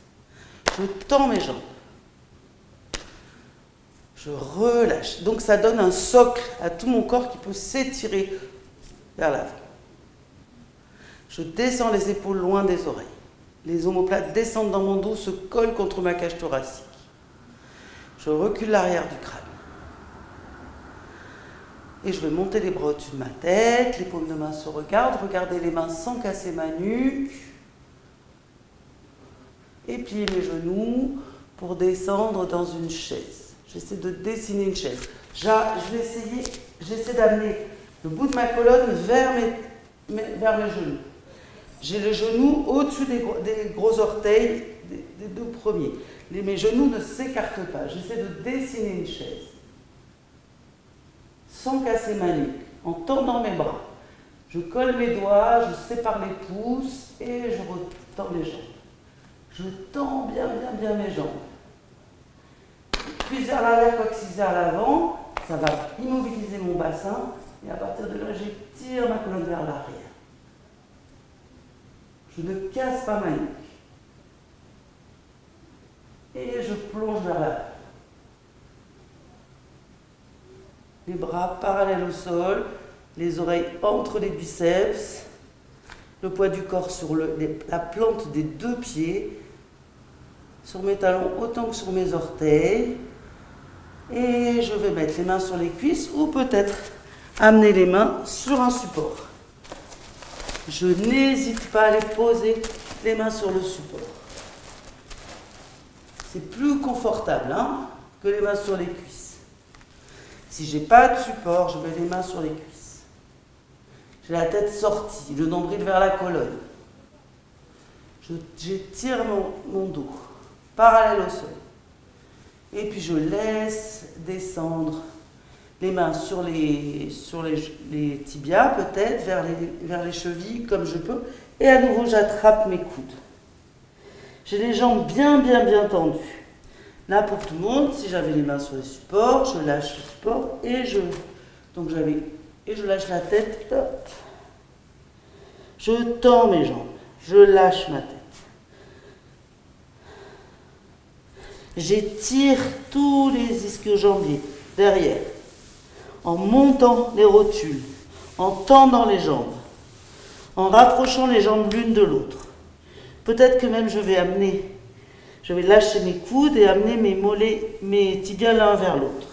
Je tends mes jambes. Je relâche. Donc ça donne un socle à tout mon corps qui peut s'étirer vers l'avant. Je descends les épaules loin des oreilles. Les omoplates descendent dans mon dos, se collent contre ma cage thoracique. Je recule l'arrière du crâne. Et je vais monter les bras au-dessus de ma tête, les paumes de main se regardent, regardez les mains sans casser ma nuque. Et plier mes genoux pour descendre dans une chaise. J'essaie de dessiner une chaise. J'essaie d'amener le bout de ma colonne vers mes genoux. J'ai les genoux au-dessus des gros orteils, des deux premiers. Mes genoux ne s'écartent pas. J'essaie de dessiner une chaise. Sans casser ma nuque, en tendant mes bras. Je colle mes doigts, je sépare les pouces et je retends les jambes. Je tends bien mes jambes. Puis vers l'arrière, coccyx vers l'avant, ça va immobiliser mon bassin et à partir de là, j'étire ma colonne vers l'arrière. Je ne casse pas ma nuque. Et je plonge vers l'avant. Les bras parallèles au sol, les oreilles entre les biceps, le poids du corps sur la plante des deux pieds, sur mes talons autant que sur mes orteils. Et je vais mettre les mains sur les cuisses ou peut-être amener les mains sur un support. Je n'hésite pas à les poser les mains sur le support. C'est plus confortable que les mains sur les cuisses. Si je n'ai pas de support, je mets les mains sur les cuisses. J'ai la tête sortie, le nombril vers la colonne. J'étire mon dos, parallèle au sol. Et puis je laisse descendre les mains sur les tibias, peut-être, vers les chevilles, comme je peux. Et à nouveau, j'attrape mes coudes. J'ai les jambes bien tendues. Là, pour tout le monde, si j'avais les mains sur les supports, je lâche le support et je lâche la tête. Hop. Je tends mes jambes, je lâche ma tête. J'étire tous les ischio-jambiers derrière, en montant les rotules, en tendant les jambes, en rapprochant les jambes l'une de l'autre. Peut-être que même je vais lâcher mes coudes et amener mes mollets, mes tibias l'un vers l'autre.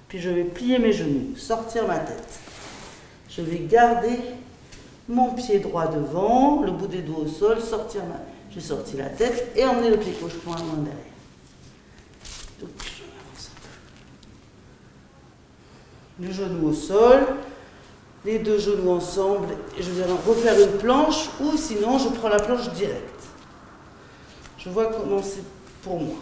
Puis je vais plier mes genoux, sortir ma tête. Je vais garder mon pied droit devant, le bout des doigts au sol, j'ai sorti la tête et emmener le pied gauche loin derrière. Donc, je avance un peu. Le genou au sol, les deux genoux ensemble, et je vais refaire une planche ou sinon je prends la planche directe. Je vois comment c'est pour moi.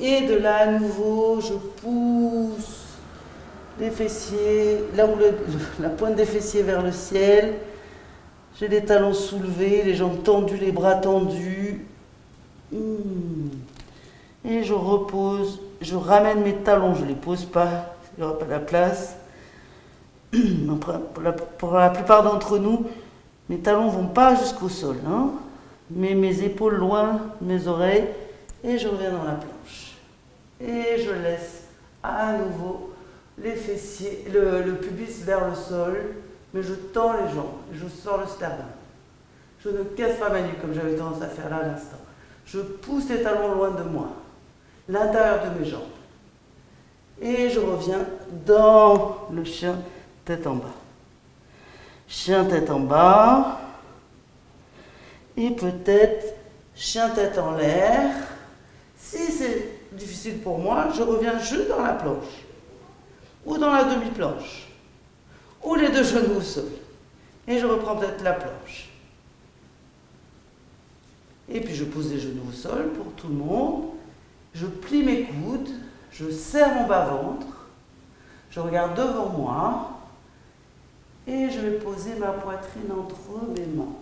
Et de là, à nouveau, je pousse les fessiers, là où la pointe des fessiers vers le ciel. J'ai les talons soulevés, les jambes tendues, les bras tendus. Et je repose, je ramène mes talons, je ne les pose pas, il n'y aura pas la place. Pour la plupart d'entre nous, mes talons ne vont pas jusqu'au sol, hein, mais mes épaules loin de mes oreilles, et je reviens dans la planche. Et je laisse à nouveau les fessiers, le pubis vers le sol, mais je tends les jambes, je sors le sternum. Je ne casse pas ma nuque comme j'avais tendance à faire là à l'instant. Je pousse les talons loin de moi, l'intérieur de mes jambes. Et je reviens dans le chien tête en bas. Chien tête en bas. Et peut-être chien tête en l'air. Si c'est difficile pour moi, je reviens juste dans la planche. Ou dans la demi-planche. Ou les deux genoux au sol. Et je reprends peut-être la planche. Et puis je pose les genoux au sol pour tout le monde. Je plie mes coudes. Je serre mon bas-ventre. Je regarde devant moi. Et je vais poser ma poitrine entre mes mains.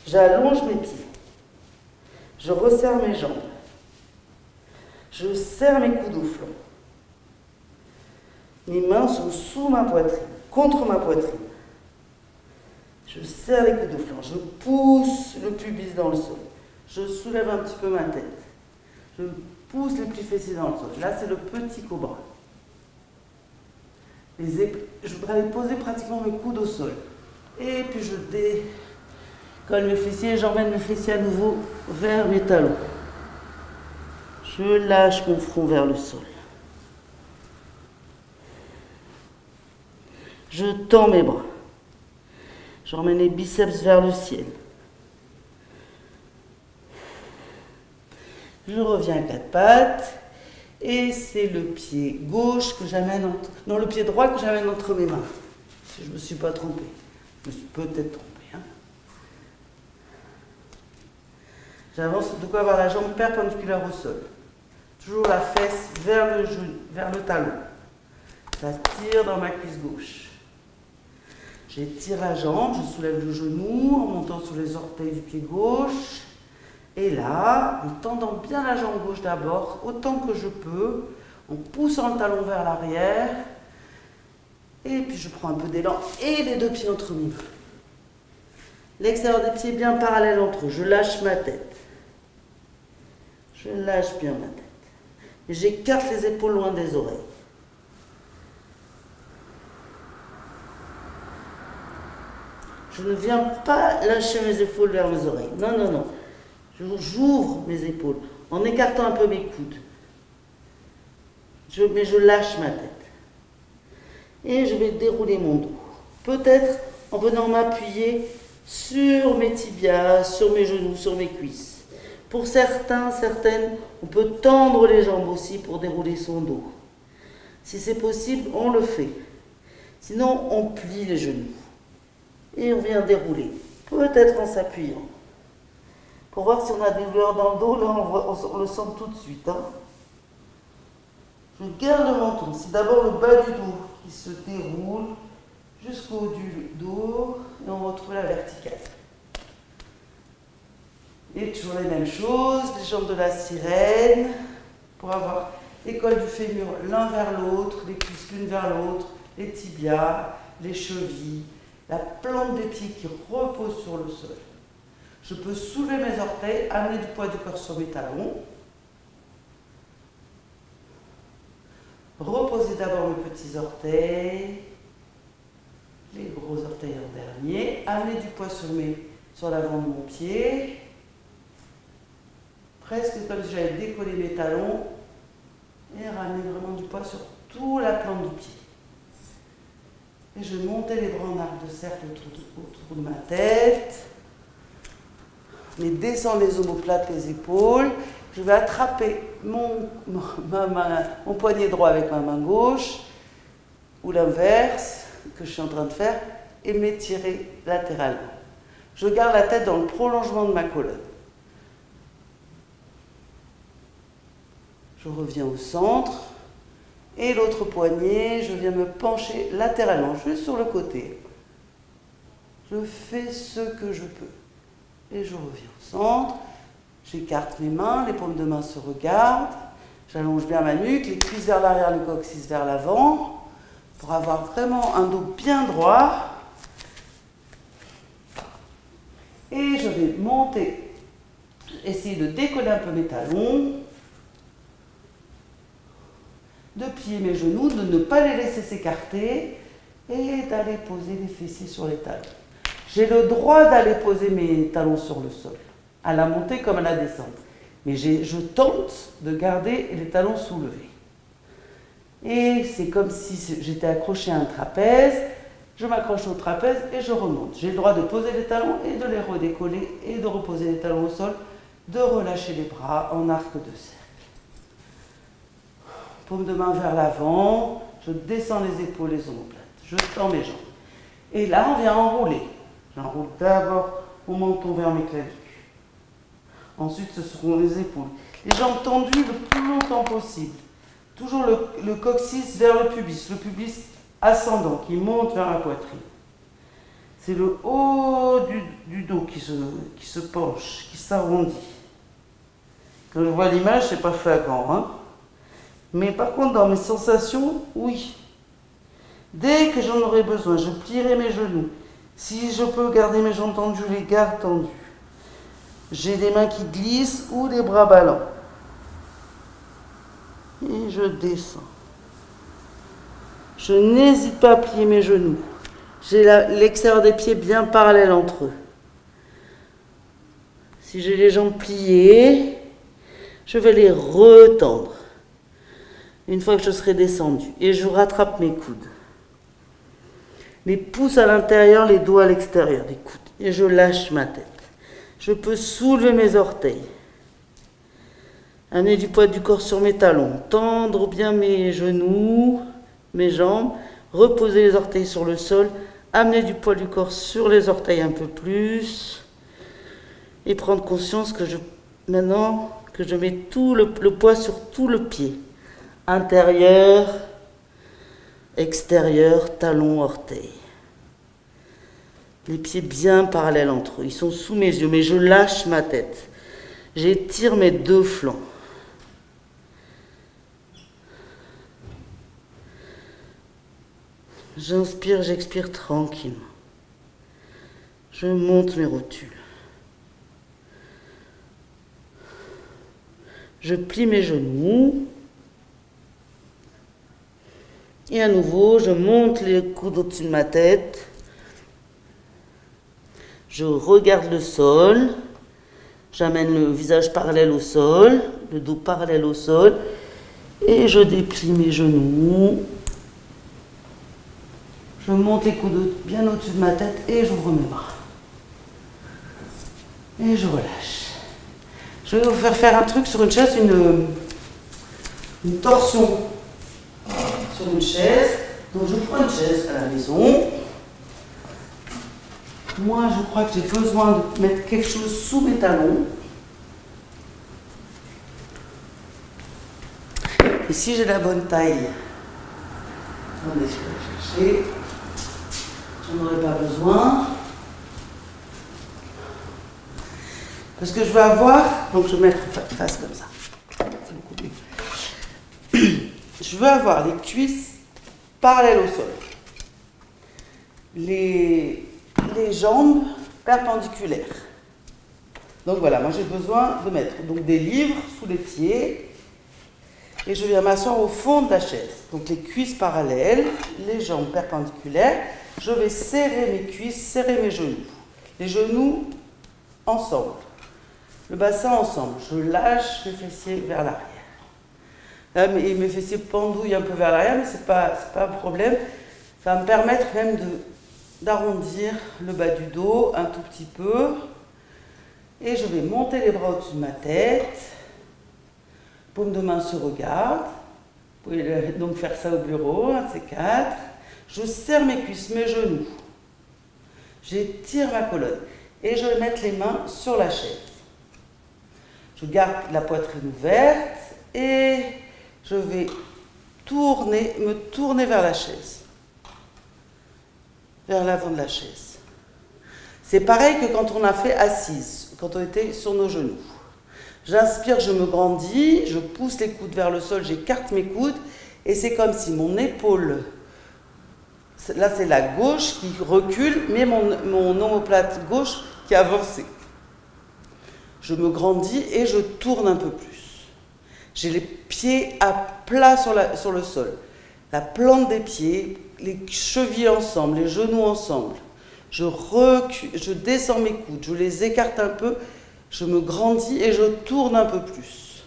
J'allonge mes pieds. Je resserre mes jambes. Je serre mes coudes au flanc. Mes mains sont sous ma poitrine, contre ma poitrine. Je serre les coudes au flanc. Je pousse le pubis dans le sol. Je soulève un petit peu ma tête. Je pousse les plis fessiers dans le sol. Là, c'est le petit cobra. Je voudrais poser pratiquement mes coudes au sol. Et puis je décolle mes fessiers et j'emmène mes fessiers à nouveau vers mes talons. Je lâche mon front vers le sol. Je tends mes bras. J'emmène les biceps vers le ciel. Je reviens à quatre pattes. Et c'est le pied gauche que j'amène le pied droit que j'amène entre mes mains. Si je ne me suis pas trompée. Je me suis peut-être trompée. Hein. J'avance de quoi avoir la jambe perpendiculaire au sol. Toujours la fesse vers le genou, vers le talon. Ça tire dans ma cuisse gauche. J'étire la jambe, je soulève le genou en montant sur les orteils du pied gauche. Et là, en tendant bien la jambe gauche d'abord, autant que je peux, en poussant le talon vers l'arrière. Et puis je prends un peu d'élan et les deux pieds entre mes mains. L'extérieur des pieds bien parallèle entre eux. Je lâche ma tête. Je lâche bien ma tête. Et j'écarte les épaules loin des oreilles. Je ne viens pas lâcher mes épaules vers mes oreilles. Non, non, non. J'ouvre mes épaules en écartant un peu mes coudes. Mais je lâche ma tête. Et je vais dérouler mon dos. Peut-être en venant m'appuyer sur mes tibias, sur mes genoux, sur mes cuisses. Pour certaines, on peut tendre les jambes aussi pour dérouler son dos. Si c'est possible, on le fait. Sinon, on plie les genoux. Et on vient dérouler. Peut-être en s'appuyant. Pour voir si on a des douleurs dans le dos, là on le sent tout de suite. Hein. Je garde le menton. C'est d'abord le bas du dos qui se déroule jusqu'au haut du dos et on retrouve la verticale. Et toujours les mêmes choses, les jambes de la sirène, pour avoir les cols du fémur l'un vers l'autre, les cuisses l'une vers l'autre, les tibias, les chevilles, la plante des pieds qui repose sur le sol. Je peux soulever mes orteils, amener du poids du corps sur mes talons. Reposer d'abord mes petits orteils, les gros orteils en dernier, amener du poids sur l'avant de mon pied, presque comme si j'avais décollé mes talons et ramener vraiment du poids sur toute la plante du pied. Et je vais monter les bras en arc de cercle autour de ma tête, mais descendre les omoplates, les épaules. Je vais attraper mon poignet droit avec ma main gauche, ou l'inverse, que je suis en train de faire, et m'étirer latéralement. Je garde la tête dans le prolongement de ma colonne. Je reviens au centre, et l'autre poignet, je viens me pencher latéralement, juste sur le côté. Je fais ce que je peux. Et je reviens au centre. J'écarte mes mains, les paumes de main se regardent, j'allonge bien ma nuque, les cuisses vers l'arrière, le coccyx vers l'avant, pour avoir vraiment un dos bien droit. Et je vais monter, essayer de décoller un peu mes talons, de plier mes genoux, de ne pas les laisser s'écarter et d'aller poser les fessiers sur les talons. J'ai le droit d'aller poser mes talons sur le sol, à la montée comme à la descente. Mais je tente de garder les talons soulevés. Et c'est comme si j'étais accroché à un trapèze, je m'accroche au trapèze et je remonte. J'ai le droit de poser les talons et de les redécoller et de reposer les talons au sol, de relâcher les bras en arc de cercle. Paume de main vers l'avant, je descends les épaules, les omoplates, je tends mes jambes. Et là, on vient enrouler. J'enroule d'abord mon menton vers mes clavicules. Ensuite, ce seront les épaules. Les jambes tendues le plus longtemps possible. Toujours le coccyx vers le pubis ascendant qui monte vers la poitrine. C'est le haut du dos qui se penche, qui s'arrondit. Quand je vois l'image, c'est pas flagrant, hein? Mais par contre, dans mes sensations, oui. Dès que j'en aurai besoin, je plierai mes genoux. Si je peux garder mes jambes tendues, je les garde tendues. J'ai des mains qui glissent ou des bras ballants. Et je descends. Je n'hésite pas à plier mes genoux. J'ai l'extérieur des pieds bien parallèle entre eux. Si j'ai les jambes pliées, je vais les retendre. Une fois que je serai descendu. Et je rattrape mes coudes. Les pouces à l'intérieur, les doigts à l'extérieur des coudes. Et je lâche ma tête. Je peux soulever mes orteils. Amener du poids du corps sur mes talons. Tendre bien mes genoux, mes jambes. Reposer les orteils sur le sol. Amener du poids du corps sur les orteils un peu plus. Et prendre conscience que maintenant que je mets tout le poids sur tout le pied. Intérieur, extérieur, talon, orteil. Les pieds bien parallèles entre eux. Ils sont sous mes yeux, mais je lâche ma tête. J'étire mes deux flancs. J'inspire, j'expire tranquillement. Je monte mes rotules. Je plie mes genoux. Et à nouveau, je monte les coudes au-dessus de ma tête. Je regarde le sol. J'amène le visage parallèle au sol, le dos parallèle au sol. Et je déplie mes genoux. Je monte les coudes bien au-dessus de ma tête et j'ouvre mes bras. Et je relâche. Je vais vous faire un truc sur une chaise, une torsion sur une chaise. Donc je prends une chaise à la maison. Moi, je crois que j'ai besoin de mettre quelque chose sous mes talons. Et si j'ai la bonne taille, attendez, je vais la chercher. J'en aurai pas besoin. Parce que je vais avoir, donc je vais mettre face comme ça. C'est beaucoup mieux. Je veux avoir les cuisses parallèles au sol. Les jambes perpendiculaires. Donc voilà, moi j'ai besoin de mettre donc des livres sous les pieds et je viens m'asseoir au fond de la chaise. Donc les cuisses parallèles, les jambes perpendiculaires. Je vais serrer mes cuisses, serrer mes genoux. Les genoux ensemble. Le bassin ensemble. Je lâche les fessiers vers l'arrière. Là, mes fessiers pendouillent un peu vers l'arrière, mais ce n'est pas un problème. Ça va me permettre même d'arrondir le bas du dos un tout petit peu. Et je vais monter les bras au-dessus de ma tête. Paume de main se regarde. Vous pouvez donc faire ça au bureau, un de ces quatre. Je serre mes cuisses, mes genoux. J'étire ma colonne. Et je vais mettre les mains sur la chaise. Je garde la poitrine ouverte et je vais me tourner vers la chaise. Vers l'avant de la chaise. C'est pareil que quand on a fait assise, quand on était sur nos genoux. J'inspire, je me grandis, je pousse les coudes vers le sol, j'écarte mes coudes et c'est comme si mon épaule, là c'est la gauche qui recule, mais mon omoplate gauche qui avance. Je me grandis et je tourne un peu plus. J'ai les pieds à plat sur le sol. La plante des pieds, les chevilles ensemble, les genoux ensemble. Je recule, je descends mes coudes, je les écarte un peu, je me grandis et je tourne un peu plus.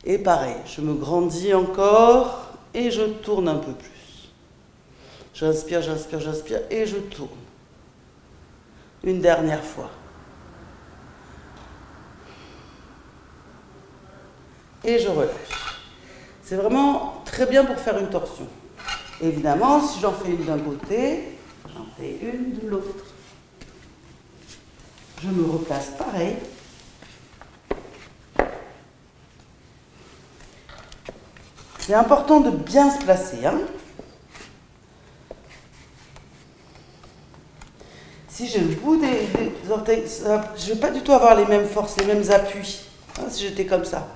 Et pareil, je me grandis encore et je tourne un peu plus. J'inspire, j'inspire, j'inspire et je tourne. Une dernière fois. Et je relâche. C'est vraiment très bien pour faire une torsion. Évidemment, si j'en fais une d'un côté, j'en fais une de l'autre. Je me replace pareil. C'est important de bien se placer. Hein. Si j'ai le bout des orteils, je ne vais pas du tout avoir les mêmes forces, les mêmes appuis, hein, si j'étais comme ça.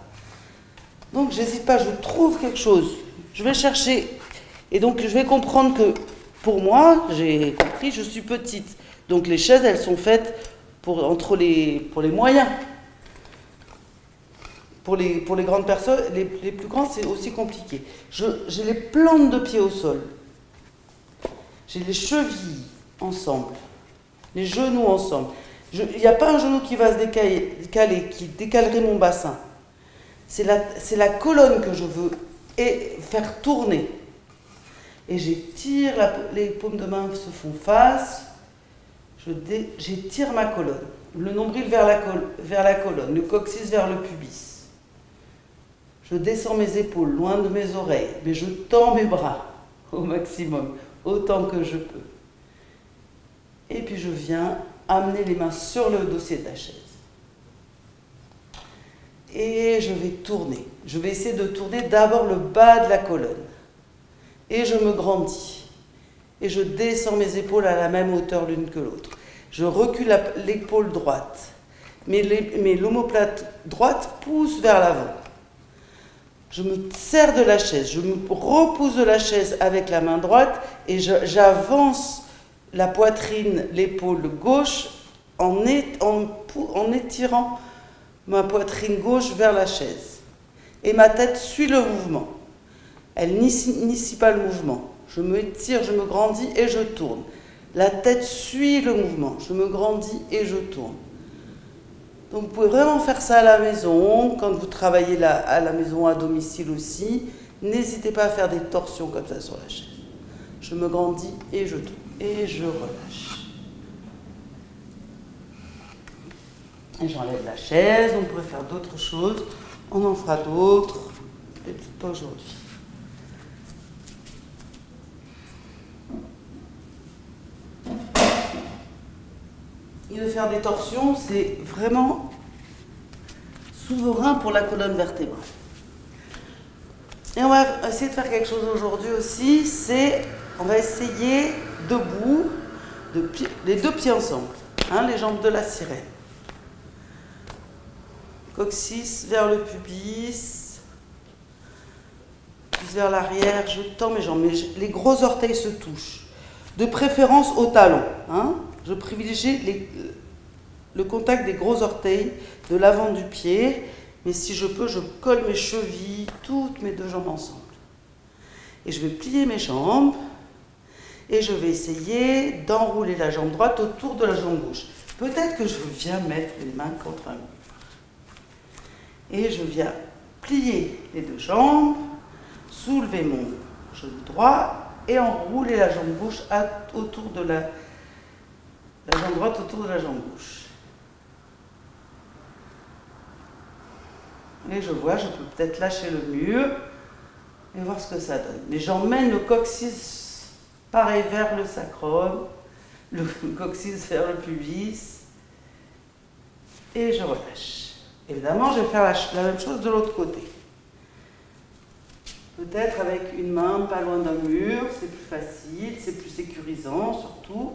Donc, j'hésite pas, je trouve quelque chose. Je vais chercher. Et donc, je vais comprendre que, pour moi, j'ai compris, je suis petite. Donc, les chaises, elles sont faites pour les moyens. Pour les grandes personnes, les plus grands, c'est aussi compliqué. J'ai les plantes de pied au sol. J'ai les chevilles ensemble. Les genoux ensemble. Il n'y a pas un genou qui va se décaler, qui décalerait mon bassin. C'est la colonne que je veux faire tourner. Et j'étire, les paumes de main se font face. J'étire ma colonne. Le nombril vers la colonne, le coccyx vers le pubis. Je descends mes épaules loin de mes oreilles, mais je tends mes bras au maximum, autant que je peux. Et puis je viens amener les mains sur le dossier de la chaise. Et je vais tourner. Je vais essayer de tourner d'abord le bas de la colonne. Et je me grandis. Et je descends mes épaules à la même hauteur l'une que l'autre. Je recule l'épaule droite. Mais l'omoplate droite pousse vers l'avant. Je me serre de la chaise. Je me repousse de la chaise avec la main droite. Et j'avance la poitrine, l'épaule gauche en étirant ma poitrine gauche vers la chaise. Et ma tête suit le mouvement. Elle n'initie pas le mouvement. Je me tire, je me grandis et je tourne. La tête suit le mouvement. Je me grandis et je tourne. Donc vous pouvez vraiment faire ça à la maison, quand vous travaillez à la maison, à domicile aussi. N'hésitez pas à faire des torsions comme ça sur la chaise. Je me grandis et je tourne. Et je relâche. Et j'enlève la chaise, on pourrait faire d'autres choses. On en fera d'autres, mais peut-être pas aujourd'hui. Et de faire des torsions, c'est vraiment souverain pour la colonne vertébrale. Et on va essayer de faire quelque chose aujourd'hui aussi, on va essayer debout, les deux pieds ensemble, hein, les jambes de la sirène. Coccyx vers le pubis, plus vers l'arrière, je tends mes jambes, mais les gros orteils se touchent. De préférence au talon, hein. Je privilégie le contact des gros orteils de l'avant du pied, mais si je peux, je colle mes chevilles, toutes mes deux jambes ensemble. Et je vais plier mes jambes, et je vais essayer d'enrouler la jambe droite autour de la jambe gauche. Peut-être que je viens mettre les mains contre un mur. Et je viens plier les deux jambes, soulever mon genou droit et enrouler la jambe gauche autour de la jambe droite autour de la jambe gauche. Et je vois, je peux peut-être lâcher le mur et voir ce que ça donne. Mais j'emmène le coccyx pareil vers le sacrum, le coccyx vers le pubis et je relâche. Évidemment, je vais faire la même chose de l'autre côté. Peut-être avec une main pas loin d'un mur, c'est plus facile, c'est plus sécurisant surtout.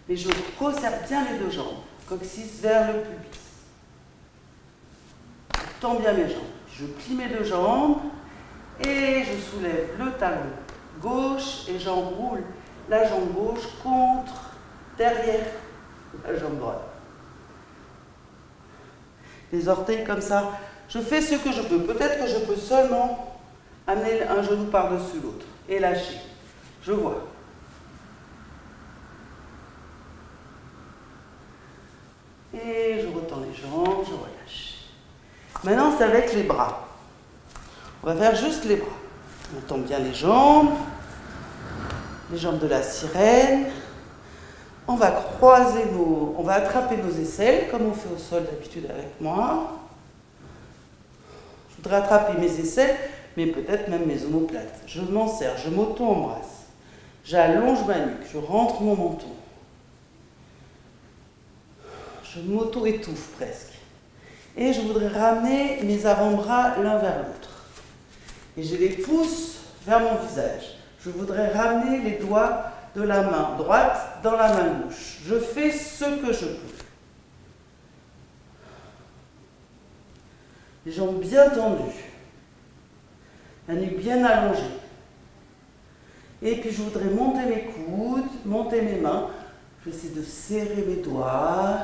Mais je resserre bien les deux jambes, coccyx vers le pubis. Je tends bien mes jambes. Je plie mes deux jambes et je soulève le talon gauche et j'enroule la jambe gauche contre, derrière la jambe droite. Les orteils comme ça. Je fais ce que je peux. Peut-être que je peux seulement amener un genou par-dessus l'autre et lâcher. Je vois. Et je retends les jambes, je relâche. Maintenant, c'est avec les bras. On va faire juste les bras. On tend bien les jambes de la sirène. On va croiser on va attraper nos aisselles, comme on fait au sol d'habitude avec moi. Je voudrais attraper mes aisselles, mais peut-être même mes omoplates. Je m'en sers, je m'auto-embrasse. J'allonge ma nuque, je rentre mon menton. Je m'auto-étouffe presque. Et je voudrais ramener mes avant-bras l'un vers l'autre. Et je les pousse vers mon visage. Je voudrais ramener les doigts de la main droite dans la main gauche. Je fais ce que je peux. Les jambes bien tendues. La nuque bien allongée. Et puis je voudrais monter mes coudes, monter mes mains. Je vais essayer de serrer mes doigts.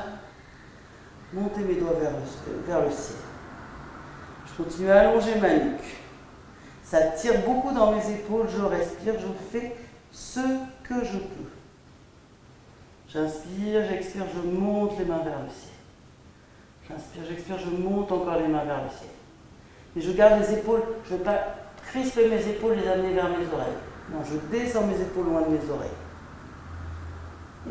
Monter mes doigts vers le ciel. Je continue à allonger ma nuque. Ça tire beaucoup dans mes épaules, je respire, je fais ce que je peux. J'inspire, j'expire, je monte les mains vers le ciel. J'inspire, j'expire, je monte encore les mains vers le ciel. Et je garde les épaules, je ne vais pas crisper mes épaules et les amener vers mes oreilles. Non, je descends mes épaules loin de mes oreilles.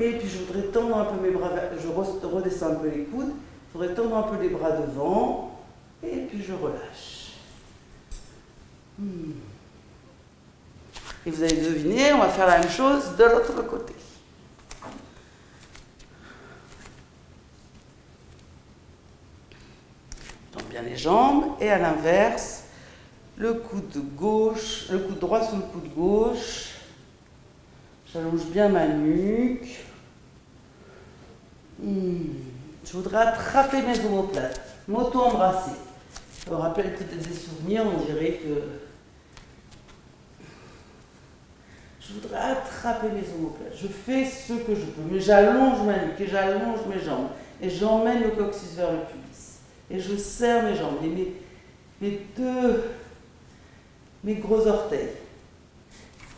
Et puis je voudrais tendre un peu mes bras, je redescends un peu les coudes, je voudrais tendre un peu les bras devant, et puis je relâche. Et vous allez deviner, on va faire la même chose de l'autre côté. Tends bien les jambes, et à l'inverse, le coude gauche, le coude droit sous le coude gauche. J'allonge bien ma nuque. Je voudrais attraper mes omoplates, m'auto-embrasser. Ça me rappelle peut-être des souvenirs, on dirait que... Je voudrais attraper mes omoplates. Je fais ce que je peux, mais j'allonge ma nuque et j'allonge mes jambes. Et j'emmène le coccyx vers le pubis. Et je serre mes jambes, mes gros orteils.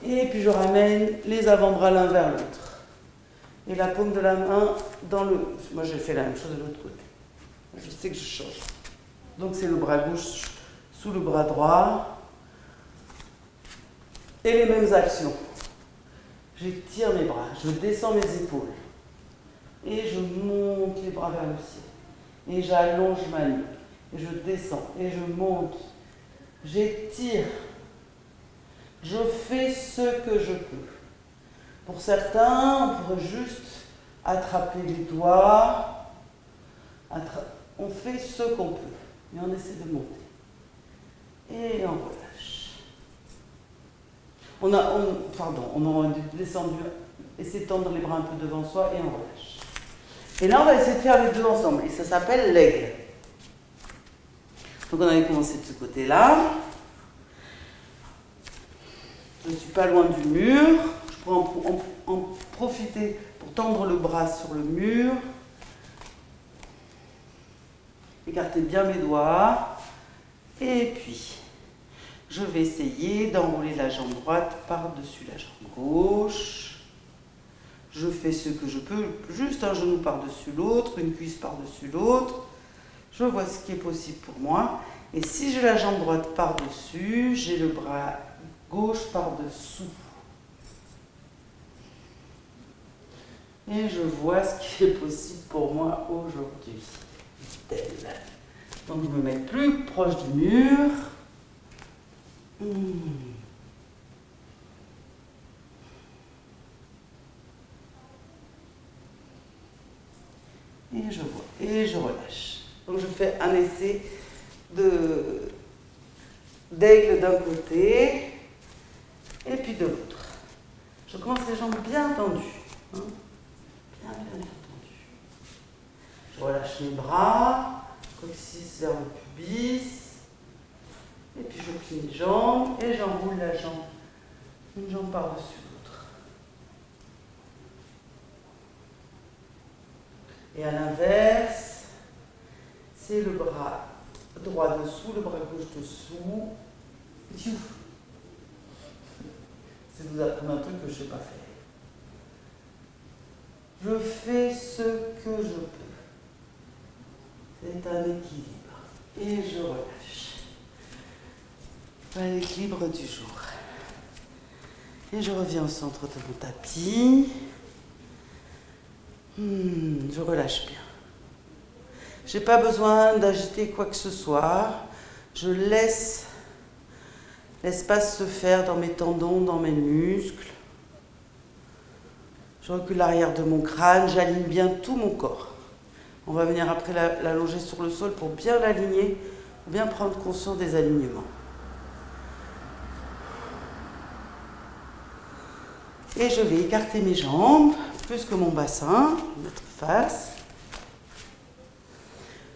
Et puis je ramène les avant-bras l'un vers l'autre. Et la paume de la main dans le... Moi, j'ai fait la même chose de l'autre côté. Je sais que je change. Donc, c'est le bras gauche sous le bras droit. Et les mêmes actions. J'étire mes bras, je descends mes épaules. Et je monte les bras vers le ciel. Et j'allonge ma nuque. Et je descends. Et je monte. J'étire. Je fais ce que je peux. Pour certains, on pourrait juste attraper les doigts. On fait ce qu'on peut. Mais on essaie de monter. Et on relâche. On a descendu essayer de tendre les bras un peu devant soi et on relâche. Et là, on va essayer de faire les deux ensemble. Et ça s'appelle l'aigle. Donc on avait commencé de ce côté-là. Je ne suis pas loin du mur. Je pourrais en profiter pour tendre le bras sur le mur. Écarter bien mes doigts. Et puis, je vais essayer d'enrouler la jambe droite par-dessus la jambe gauche. Je fais ce que je peux, juste un genou par-dessus l'autre, une cuisse par-dessus l'autre. Je vois ce qui est possible pour moi. Et si j'ai la jambe droite par-dessus, j'ai le bras gauche par-dessous. Et je vois ce qui est possible pour moi aujourd'hui. Donc je me mets plus proche du mur. Et je vois, et je relâche. Donc je fais un essai d'aigle d'un côté et puis de l'autre. Je commence les jambes bien tendues. Hein, bien tendues. Je relâche mes bras, coccyx vers le pubis. Et puis je plie les jambes et j'enroule la jambe. Une jambe par-dessus l'autre. Et à l'inverse, c'est le bras droit dessous, le bras gauche dessous. C'est vous apprendre un truc que je ne sais pas faire. Je fais ce que je peux. C'est un équilibre. Et je relâche. L'équilibre du jour. Et je reviens au centre de mon tapis. Je relâche bien. Je n'ai pas besoin d'agiter quoi que ce soit. Je laisse l'espace se faire dans mes tendons, dans mes muscles. Je recule l'arrière de mon crâne, j'aligne bien tout mon corps. On va venir après l'allonger sur le sol pour bien l'aligner, pour bien prendre conscience des alignements. Et je vais écarter mes jambes, plus que mon bassin, mettre face.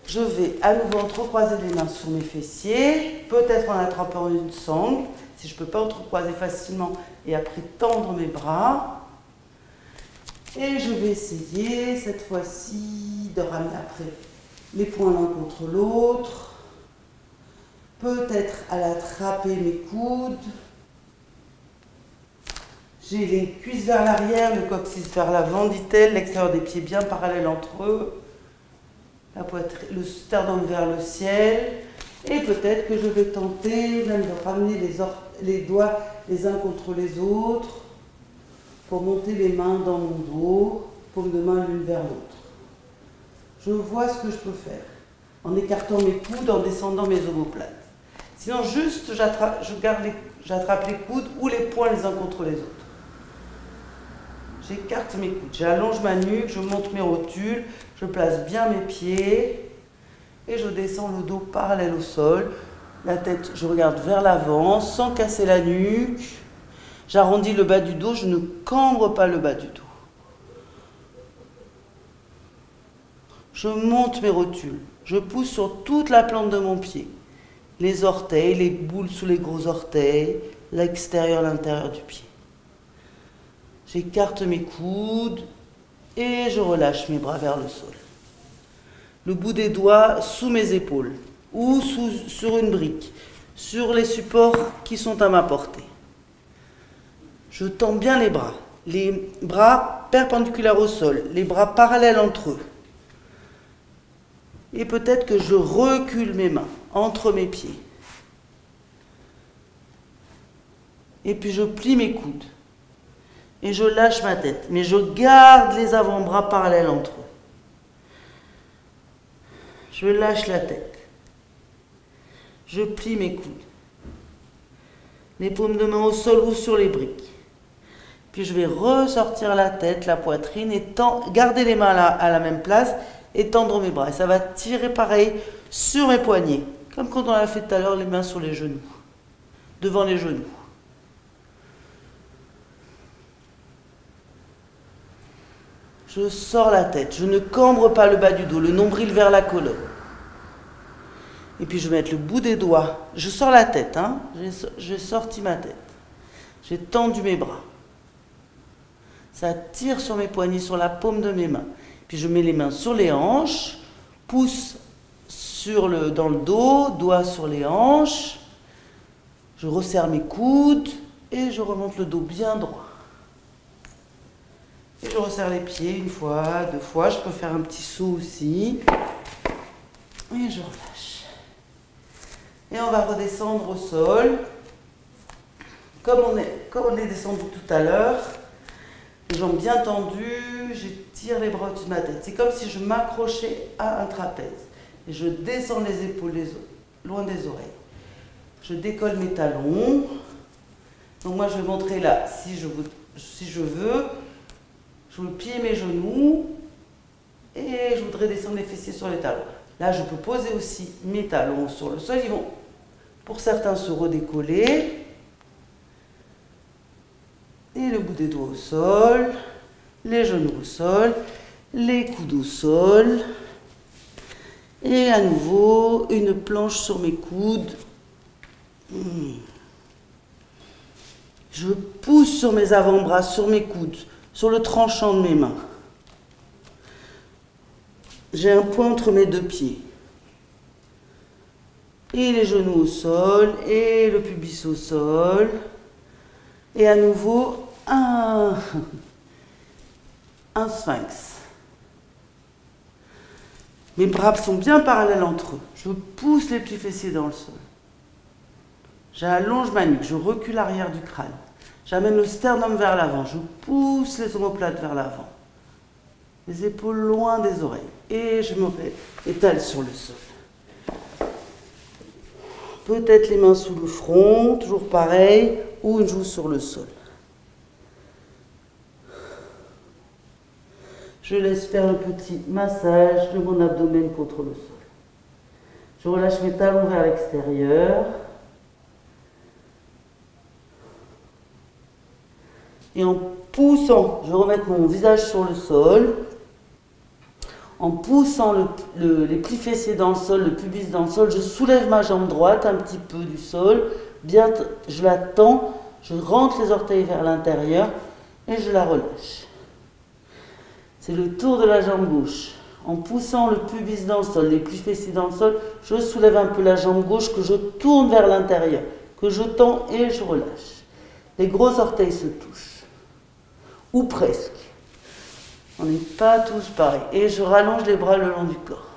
Je vais à nouveau entrecroiser les mains sur mes fessiers, peut-être en attrapant une sangle, si je ne peux pas entrecroiser facilement, et après tendre mes bras. Et je vais essayer cette fois-ci de ramener après les poings l'un contre l'autre, peut-être à attraper mes coudes. J'ai les cuisses vers l'arrière, le coccyx vers l'avant, dit-elle, l'extérieur des pieds bien parallèles entre eux, la poitrine, le sternum vers le ciel, et peut-être que je vais tenter même de ramener les doigts les uns contre les autres pour monter les mains dans mon dos, paumes de main l'une vers l'autre. Je vois ce que je peux faire en écartant mes coudes, en descendant mes omoplates. Sinon, juste j'attrape les coudes ou les poings les uns contre les autres. J'écarte mes coudes, j'allonge ma nuque, je monte mes rotules, je place bien mes pieds et je descends le dos parallèle au sol. La tête, je regarde vers l'avant sans casser la nuque. J'arrondis le bas du dos, je ne cambre pas le bas du dos. Je monte mes rotules, je pousse sur toute la plante de mon pied. Les orteils, les boules sous les gros orteils, l'extérieur, l'intérieur du pied. J'écarte mes coudes et je relâche mes bras vers le sol. Le bout des doigts sous mes épaules ou sur une brique, sur les supports qui sont à ma portée. Je tends bien les bras perpendiculaires au sol, les bras parallèles entre eux. Et peut-être que je recule mes mains entre mes pieds. Et puis je plie mes coudes. Et je lâche ma tête, mais je garde les avant-bras parallèles entre eux. Je lâche la tête. Je plie mes coudes. Les paumes de main au sol ou sur les briques. Puis je vais ressortir la tête, la poitrine, et garder les mains à la même place et tendre mes bras. Et ça va tirer pareil sur mes poignets, comme quand on a fait tout à l'heure, les mains sur les genoux, devant les genoux. je sors la tête. Je ne cambre pas le bas du dos, le nombril vers la colonne. Et puis je vais mettre le bout des doigts. Je sors la tête, hein. J'ai sorti ma tête. J'ai tendu mes bras. Ça tire sur mes poignets, sur la paume de mes mains. Puis je mets les mains sur les hanches, pouce dans le dos, doigt sur les hanches. Je resserre mes coudes et je remonte le dos bien droit. Et je resserre les pieds une fois, deux fois. Je peux faire un petit saut aussi. Et je relâche. Et on va redescendre au sol. Comme on est descendu tout à l'heure, les jambes bien tendues, j'étire les bras au-dessus de ma tête. C'est comme si je m'accrochais à un trapèze. Et je descends les épaules loin des oreilles. Je décolle mes talons. Donc moi je vais montrer là, si je veux, je veux plier mes genoux et je voudrais descendre les fessiers sur les talons. Là je peux poser aussi mes talons sur le sol. Ils vont pour certains se redécoller. Et le bout des doigts au sol, les genoux au sol, les coudes au sol. Et à nouveau, une planche sur mes coudes. Je pousse sur mes avant-bras, sur mes coudes, sur le tranchant de mes mains. J'ai un point entre mes deux pieds. Et les genoux au sol, et le pubis au sol. Et à nouveau, un sphinx. Mes bras sont bien parallèles entre eux. Je pousse les plis fessiers dans le sol. J'allonge ma nuque, je recule l'arrière du crâne. J'amène le sternum vers l'avant, je pousse les omoplates vers l'avant. Les épaules loin des oreilles. Et je me étale sur le sol. Peut-être les mains sous le front, toujours pareil, ou une joue sur le sol. Je laisse faire un petit massage de mon abdomen contre le sol. Je relâche mes talons vers l'extérieur. Et en poussant, je remets mon visage sur le sol. En poussant les plis fessiers dans le sol, le pubis dans le sol, je soulève ma jambe droite un petit peu du sol. Bien, je la tends, je rentre les orteils vers l'intérieur et je la relâche. C'est le tour de la jambe gauche. En poussant le pubis dans le sol, les plis fessiers dans le sol, je soulève un peu la jambe gauche que je tourne vers l'intérieur, que je tends et je relâche. Les gros orteils se touchent. Ou presque. On n'est pas tous pareils. Et je rallonge les bras le long du corps.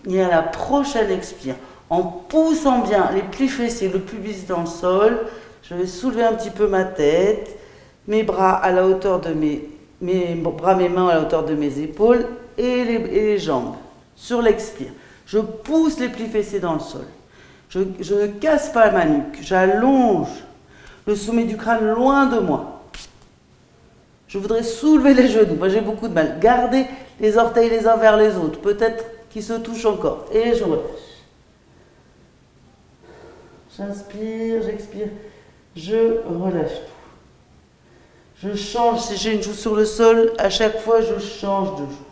Et à la prochaine expire, en poussant bien les plis fessiers, le pubis dans le sol, je vais soulever un petit peu ma tête, mes bras à la hauteur de mes mains à la hauteur de mes épaules et les jambes. Sur l'expire, je pousse les plis fessiers dans le sol. Je ne casse pas ma nuque, j'allonge le sommet du crâne loin de moi. Je voudrais soulever les genoux, moi j'ai beaucoup de mal. Gardez les orteils les uns vers les autres, peut-être qu'ils se touchent encore. Et je relâche. J'inspire, j'expire, je relâche tout. Je change, si j'ai une joue sur le sol, à chaque fois je change de joue.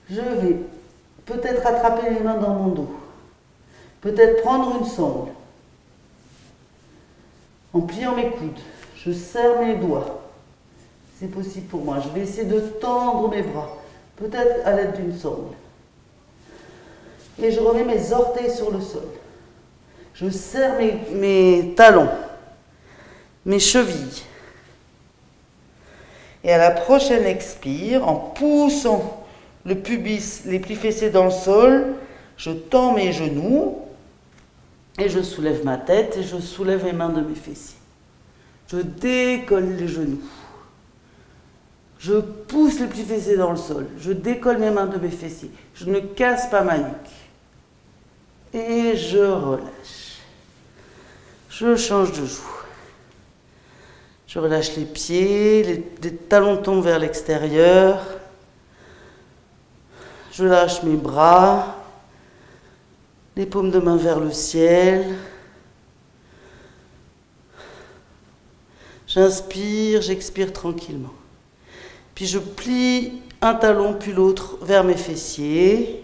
Je vais peut-être attraper les mains dans mon dos. Peut-être prendre une sangle. En pliant mes coudes, je serre mes doigts. C'est possible pour moi. Je vais essayer de tendre mes bras. Peut-être à l'aide d'une sangle. Et je remets mes orteils sur le sol. Je serre mes talons, mes chevilles. Et à la prochaine expire, en poussant le pubis, les plis fessiers dans le sol, je tends mes genoux et je soulève ma tête et je soulève les mains de mes fessiers. Je décolle les genoux. Je pousse les plis fessiers dans le sol. Je décolle mes mains de mes fessiers. Je ne casse pas ma nuque. Et je relâche. Je change de joue. Je relâche les pieds, les talons tombent vers 'extérieur. Je lâche mes bras. Les paumes de main vers le ciel. J'inspire, j'expire tranquillement. Puis je plie un talon puis l'autre vers mes fessiers.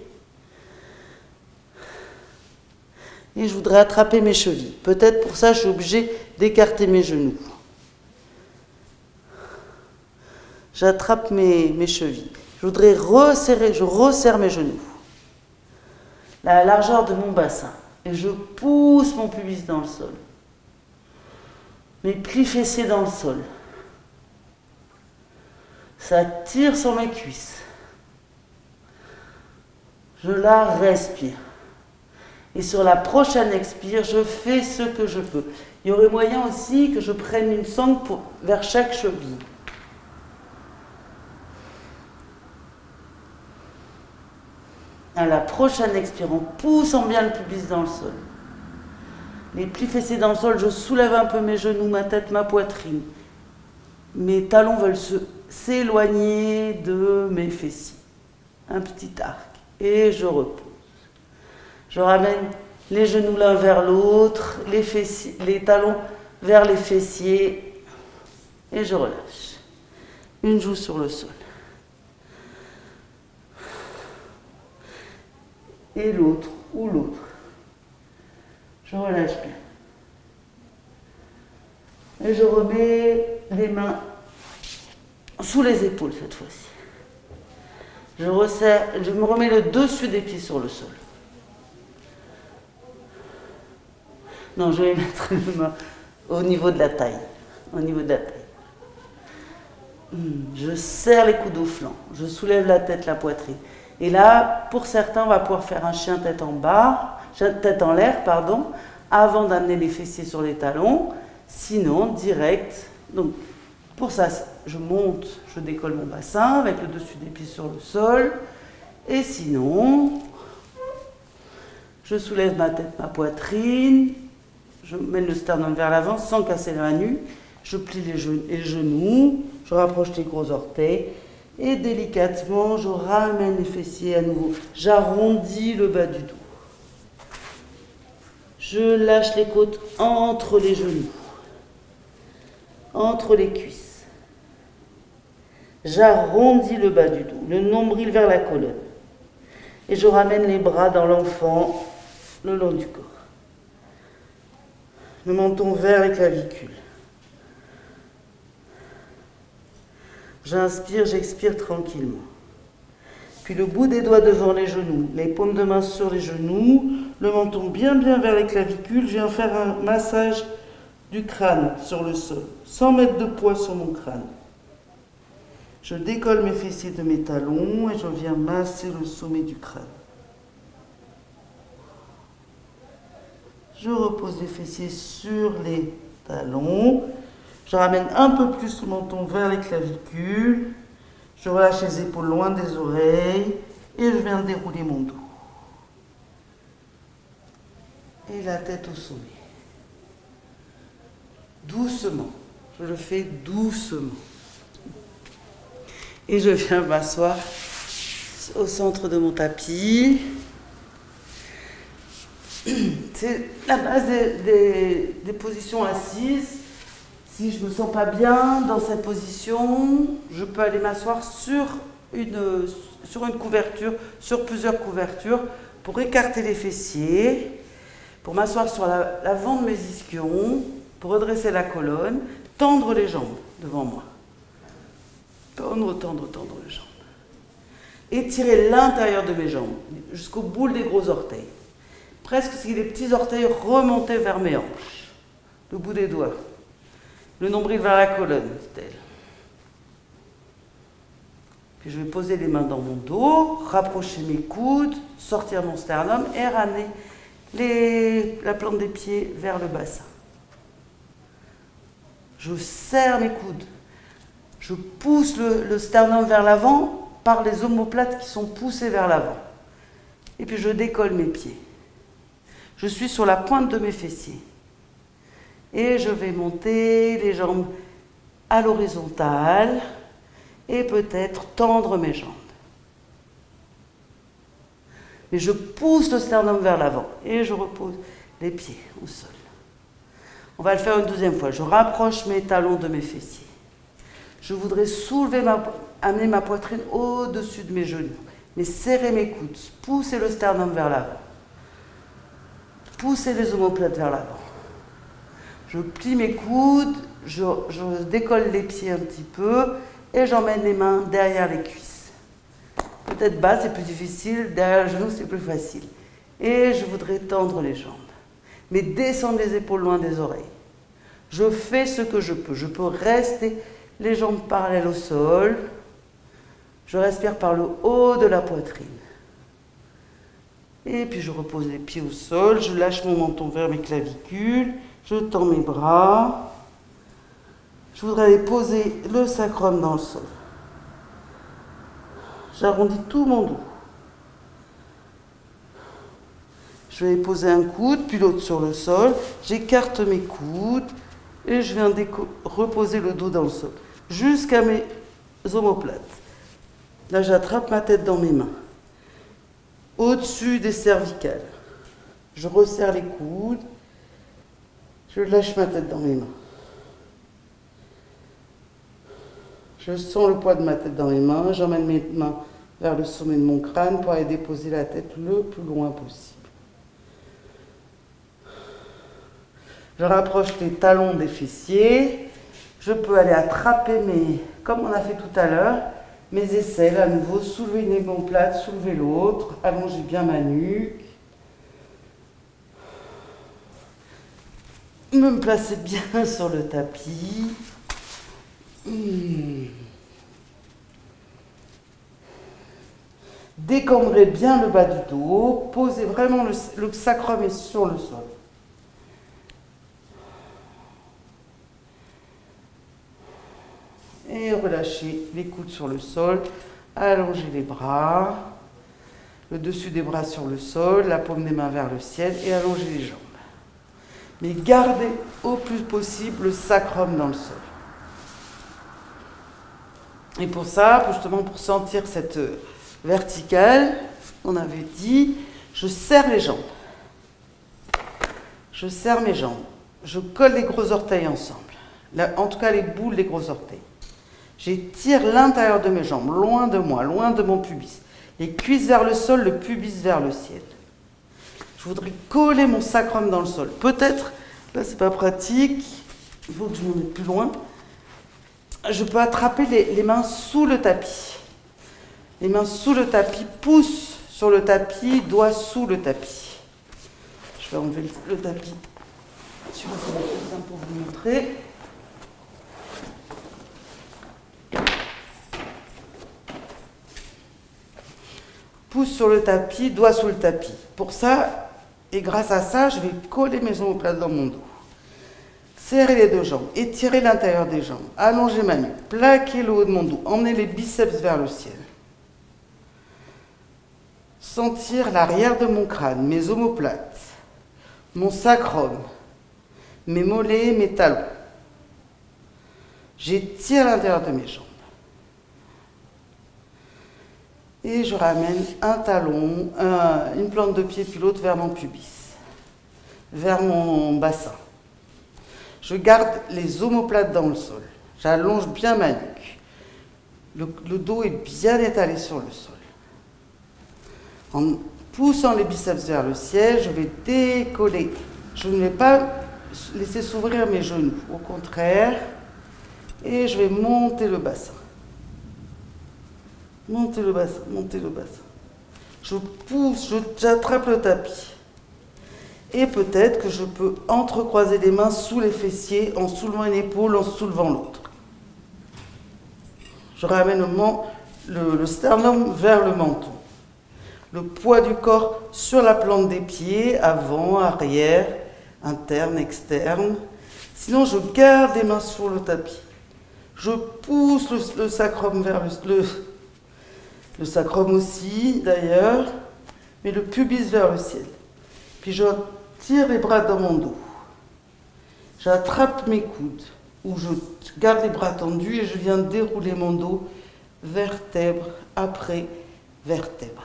Et je voudrais attraper mes chevilles. Peut-être pour ça, je suis obligée d'écarter mes genoux. J'attrape mes chevilles. Je voudrais resserrer, je resserre mes genoux. La largeur de mon bassin. Et je pousse mon pubis dans le sol. Mes plis fessiers dans le sol. Ça tire sur mes cuisses. Je la respire. Et sur la prochaine expire, je fais ce que je peux. Il y aurait moyen aussi que je prenne une sangle vers chaque cheville. À la prochaine expire, en poussant bien le pubis dans le sol. Les plis fessiers dans le sol, je soulève un peu mes genoux, ma tête, ma poitrine. Mes talons veulent s'éloigner de mes fessiers. Un petit arc. Et je repose. Je ramène les genoux l'un vers l'autre, les talons vers les fessiers. Et je relâche. Une joue sur le sol. Et l'autre, ou l'autre. Je relâche bien. Et je remets les mains sous les épaules cette fois-ci. Je me remets le dessus des pieds sur le sol. Non, je vais mettre les mains au niveau de la taille. Au niveau de la taille. Je serre les coudes au flanc. Je soulève la tête, la poitrine. Et là, pour certains, on va pouvoir faire un chien tête en bas, tête en l'air, pardon, avant d'amener les fessiers sur les talons. Sinon, direct. Donc, pour ça, je monte, je décolle mon bassin avec le dessus des pieds sur le sol. Et sinon, je soulève ma tête, ma poitrine. Je mène le sternum vers l'avant sans casser la nuque. Je plie les genoux. Je rapproche les gros orteils. Et délicatement, je ramène les fessiers à nouveau. J'arrondis le bas du dos. Je lâche les côtes entre les genoux. Entre les cuisses. J'arrondis le bas du dos. Le nombril vers la colonne. Et je ramène les bras dans l'enfant le long du corps. Le menton vers les clavicules. J'inspire, j'expire tranquillement. Puis le bout des doigts devant les genoux, les paumes de main sur les genoux, le menton bien vers les clavicules. Je viens faire un massage du crâne sur le sol, sans mettre de poids sur mon crâne. Je décolle mes fessiers de mes talons et je viens masser le sommet du crâne. Je repose les fessiers sur les talons. Je ramène un peu plus le menton vers les clavicules. Je relâche les épaules loin des oreilles. Et je viens dérouler mon dos. Et la tête au sommet. Doucement. Je le fais doucement. Et je viens m'asseoir au centre de mon tapis. C'est la base des positions assises. Si je ne me sens pas bien dans cette position, je peux aller m'asseoir sur une couverture, sur plusieurs couvertures, pour écarter les fessiers, pour m'asseoir sur l'avant de mes ischions, pour redresser la colonne, tendre les jambes devant moi. Tendre les jambes. Étirer l'intérieur de mes jambes, jusqu'au bout des gros orteils. Presque si les petits orteils remontaient vers mes hanches, le bout des doigts. Le nombril vers la colonne, tel. Puis je vais poser les mains dans mon dos, rapprocher mes coudes, sortir mon sternum et ramener la plante des pieds vers le bassin. Je serre mes coudes. Je pousse le sternum vers l'avant par les omoplates qui sont poussées vers l'avant. Et puis je décolle mes pieds. Je suis sur la pointe de mes fessiers. Et je vais monter les jambes à l'horizontale et peut-être tendre mes jambes. Mais je pousse le sternum vers l'avant et je repose les pieds au sol. On va le faire une deuxième fois. Je rapproche mes talons de mes fessiers. Je voudrais amener ma poitrine au-dessus de mes genoux, mais serrer mes coudes, pousser le sternum vers l'avant, pousser les omoplates vers l'avant. Je plie mes coudes, je décolle les pieds un petit peu et j'emmène les mains derrière les cuisses. Peut-être bas, c'est plus difficile, derrière le genou, c'est plus facile. Et je voudrais tendre les jambes, mais descendre les épaules loin des oreilles. Je fais ce que je peux. Je peux rester les jambes parallèles au sol. Je respire par le haut de la poitrine. Et puis je repose les pieds au sol. Je lâche mon menton vers mes clavicules. Je tends mes bras. Je voudrais aller poser le sacrum dans le sol. J'arrondis tout mon dos. Je vais poser un coude, puis l'autre sur le sol. J'écarte mes coudes et je viens reposer le dos dans le sol jusqu'à mes omoplates. Là, j'attrape ma tête dans mes mains, au-dessus des cervicales. Je resserre les coudes, je lâche ma tête dans mes mains. Je sens le poids de ma tête dans mes mains, j'emmène mes mains vers le sommet de mon crâne pour aller déposer la tête le plus loin possible. Je rapproche les talons des fessiers. Je peux aller attraper comme on a fait tout à l'heure, mes aisselles à nouveau, soulever une omoplate, soulever l'autre, allonger bien ma nuque. Me placer bien sur le tapis. Décambrer bien le bas du dos, poser vraiment le sacrum est sur le sol. Et relâcher les coudes sur le sol, allonger les bras, le dessus des bras sur le sol, la paume des mains vers le ciel et allonger les jambes. Mais gardez au plus possible le sacrum dans le sol. Et pour ça, justement pour sentir cette verticale, on avait dit, je serre les jambes. Je serre mes jambes. Je colle les gros orteils ensemble. En tout cas, les boules des gros orteils. J'étire l'intérieur de mes jambes, loin de moi, loin de mon pubis. Les cuisses vers le sol, le pubis vers le ciel. Je voudrais coller mon sacrum dans le sol. Peut-être, là c'est pas pratique, il faut que je me mette plus loin. Je peux attraper les mains sous le tapis. Les mains sous le tapis, pouce sur le tapis, doigt sous le tapis. Je vais enlever le tapis. Je vais faire plus simple pour vous montrer. Pouce sur le tapis, doigt sous le tapis. Pour ça, et grâce à ça, je vais coller mes omoplates dans mon dos. Serrer les deux jambes, étirer l'intérieur des jambes, allonger ma nuque, plaquer le haut de mon dos, emmener les biceps vers le ciel. Sentir l'arrière de mon crâne, mes omoplates, mon sacrum, mes mollets, mes talons. J'étire l'intérieur de mes jambes. Et je ramène un talon, une plante de pied puis l'autre vers mon pubis, vers mon bassin. Je garde les omoplates dans le sol. J'allonge bien ma nuque. Le dos est bien étalé sur le sol. En poussant les biceps vers le ciel, je vais décoller. Je ne vais pas laisser s'ouvrir mes genoux. Au contraire, et je vais monter le bassin. Monter le bassin, monter le bassin. Je pousse, j'attrape le tapis. Et peut-être que je peux entrecroiser les mains sous les fessiers en soulevant une épaule, en soulevant l'autre. Je ramène le sternum vers le menton. Le poids du corps sur la plante des pieds, avant, arrière, interne, externe. Sinon, je garde les mains sur le tapis. Je pousse le sacrum vers le sacrum aussi, d'ailleurs, mais le pubis vers le ciel. Puis je tire les bras dans mon dos. J'attrape mes coudes, ou je garde les bras tendus et je viens dérouler mon dos, vertèbre après vertèbre.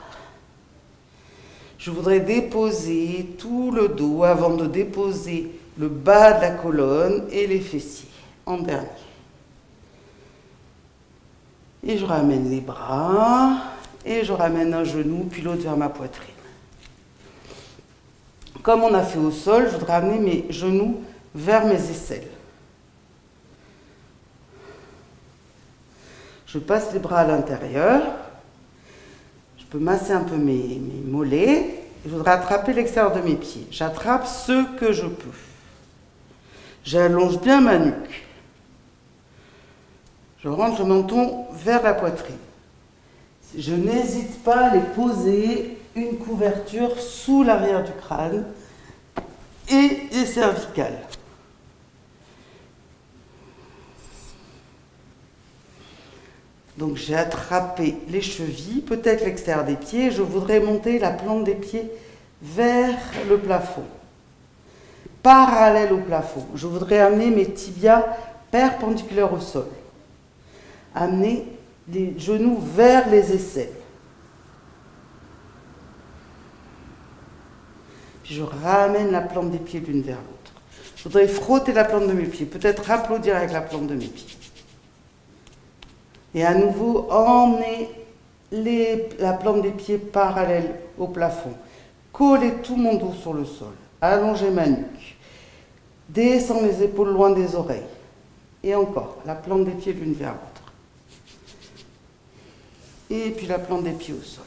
Je voudrais déposer tout le dos avant de déposer le bas de la colonne et les fessiers en dernier. Et je ramène les bras et je ramène un genou puis l'autre vers ma poitrine. Comme on a fait au sol, je voudrais amener mes genoux vers mes aisselles. Je passe les bras à l'intérieur. Je peux masser un peu mes mollets. Je voudrais attraper l'extérieur de mes pieds. J'attrape ce que je peux. J'allonge bien ma nuque. Je rentre le menton vers la poitrine. Je n'hésite pas à les poser une couverture sous l'arrière du crâne et les cervicales. Donc j'ai attrapé les chevilles, peut-être l'extérieur des pieds. Je voudrais monter la plante des pieds vers le plafond, parallèle au plafond. Je voudrais amener mes tibias perpendiculaires au sol. Amener les genoux vers les aisselles. Puis je ramène la plante des pieds l'une vers l'autre. Je voudrais frotter la plante de mes pieds, peut-être applaudir avec la plante de mes pieds. Et à nouveau, emmener la plante des pieds parallèle au plafond. Coller tout mon dos sur le sol. Allonger ma nuque. Descendre les épaules loin des oreilles. Et encore, la plante des pieds l'une vers l'autre. Et puis la plante des pieds au sol.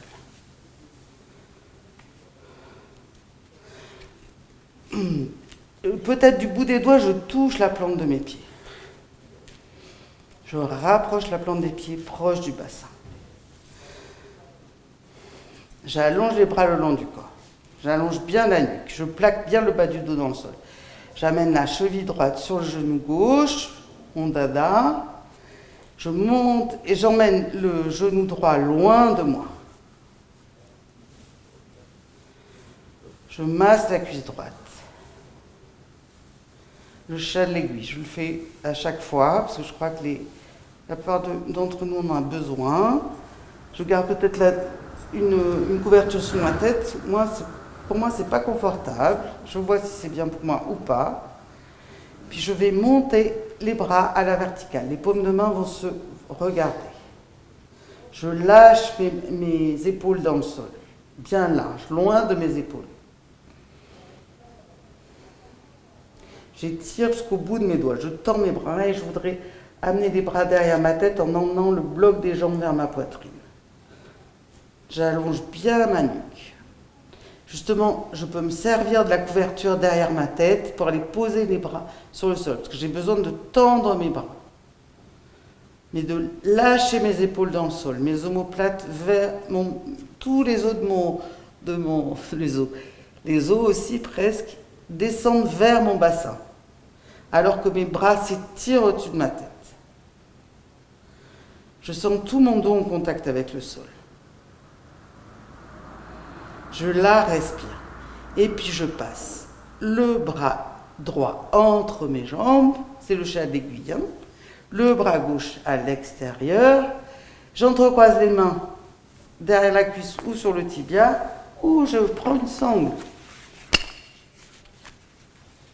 Peut-être du bout des doigts, je touche la plante de mes pieds. Je rapproche la plante des pieds proche du bassin. J'allonge les bras le long du corps. J'allonge bien la nuque. Je plaque bien le bas du dos dans le sol. J'amène la cheville droite sur le genou gauche, mon dada. Je monte et j'emmène le genou droit loin de moi. Je masse la cuisse droite. Je châle l'aiguille. Je le fais à chaque fois parce que je crois que la plupart d'entre nous en a besoin. Je garde peut-être une couverture sous ma tête. Pour moi, c'est pas confortable. Je vois si c'est bien pour moi ou pas. Puis je vais monter les bras à la verticale. Les paumes de main vont se regarder. Je lâche mes épaules dans le sol, bien large, loin de mes épaules. J'étire jusqu'au bout de mes doigts. Je tends mes bras et je voudrais amener les bras derrière ma tête en emmenant le bloc des jambes vers ma poitrine. J'allonge bien ma nuque. Justement, je peux me servir de la couverture derrière ma tête pour aller poser les bras sur le sol, parce que j'ai besoin de tendre mes bras, mais de lâcher mes épaules dans le sol, mes omoplates vers tous les os les os aussi presque descendent vers mon bassin, alors que mes bras s'étirent au-dessus de ma tête. Je sens tout mon dos en contact avec le sol. Je la respire. Et puis je passe le bras droit entre mes jambes, c'est le chat d'aiguille, hein. Le bras gauche à l'extérieur. J'entrecroise les mains derrière la cuisse ou sur le tibia, ou je prends une sangle.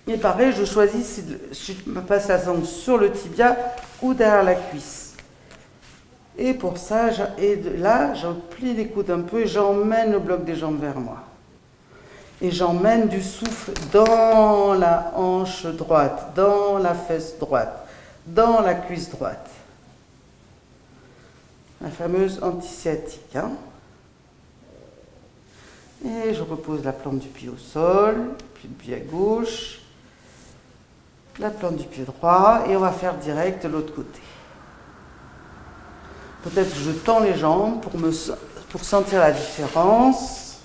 Et pareil, je choisis si je me passe la sangle sur le tibia ou derrière la cuisse. Et pour ça, là, je plie les coudes un peu et j'emmène le bloc des jambes vers moi. Et j'emmène du souffle dans la hanche droite, dans la fesse droite, dans la cuisse droite. La fameuse anti-sciatique, hein. Et je repose la plante du pied au sol, puis le pied à gauche, la plante du pied droit, et on va faire direct de l'autre côté. Peut-être que je tends les jambes pour sentir la différence.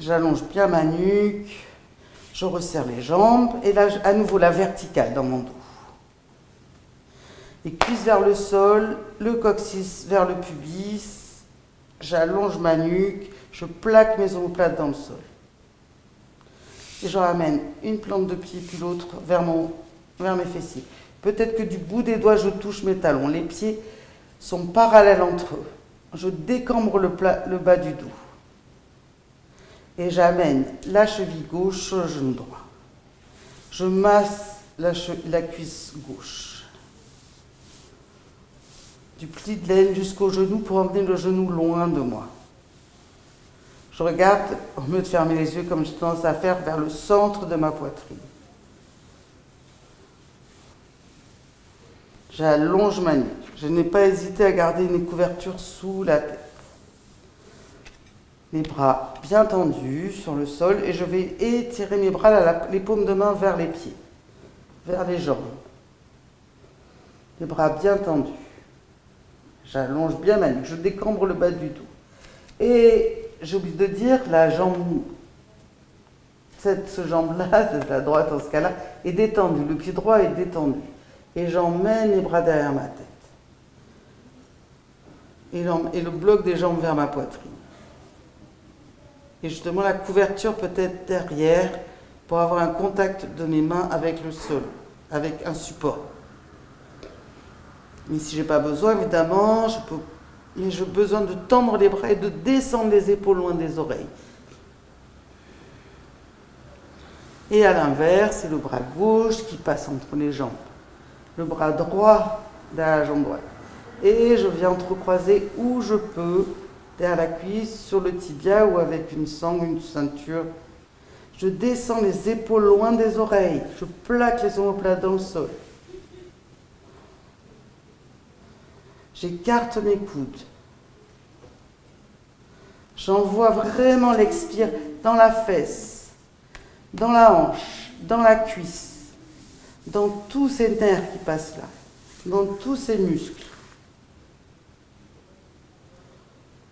J'allonge bien ma nuque, je resserre les jambes, et là, à nouveau, la verticale dans mon dos. Les cuisses vers le sol, le coccyx vers le pubis, j'allonge ma nuque, je plaque mes omoplates dans le sol. Et je ramène une plante de pied puis l'autre vers mes fessiers. Peut-être que du bout des doigts, je touche mes talons. Les pieds sont parallèles entre eux. je décambre le bas du dos. Et j'amène la cheville gauche sur le genou droit. Je masse la cuisse gauche. Du pli de laine jusqu'au genou pour emmener le genou loin de moi. Je regarde, au mieux de fermer les yeux comme j'ai tendance à faire, vers le centre de ma poitrine. J'allonge ma nuque. Je n'ai pas hésité à garder une couverture sous la tête. Les bras bien tendus sur le sol et je vais étirer mes bras, les paumes de main vers les pieds, vers les jambes. Les bras bien tendus. J'allonge bien ma nuque. Je décambre le bas du dos. Et j'ai oublié de dire, la jambe, cette jambe-là, la droite en ce cas-là, est détendue. Le pied droit est détendu. Et j'emmène les bras derrière ma tête. Et le bloc des jambes vers ma poitrine. Et justement, la couverture peut être derrière pour avoir un contact de mes mains avec le sol, avec un support. Mais si je n'ai pas besoin, évidemment, mais j'ai besoin de tendre les bras et de descendre les épaules loin des oreilles. Et à l'inverse, c'est le bras gauche qui passe entre les jambes. Le bras droit derrière la jambe droite. Et je viens entrecroiser où je peux, derrière la cuisse, sur le tibia ou avec une sangle, une ceinture. Je descends les épaules loin des oreilles. Je plaque les omoplates dans le sol. J'écarte mes coudes. J'envoie vraiment l'expire dans la fesse, dans la hanche, dans la cuisse, dans tous ces nerfs qui passent là, dans tous ces muscles.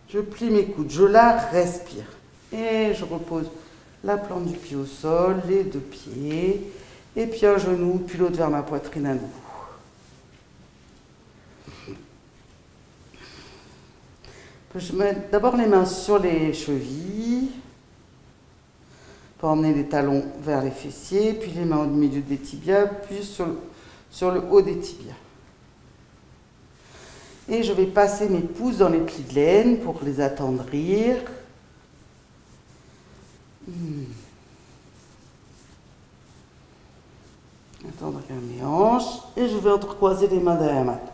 Je plie mes coudes, je la respire et je repose la plante du pied au sol, les deux pieds, et puis un genou, puis l'autre vers ma poitrine à nouveau. Je mets d'abord les mains sur les chevilles pour emmener les talons vers les fessiers, puis les mains au milieu des tibias, puis sur le haut des tibias. Et je vais passer mes pouces dans les plis de laine pour les attendrir. Attendrir mes hanches. Et je vais entrecroiser les mains derrière ma tête.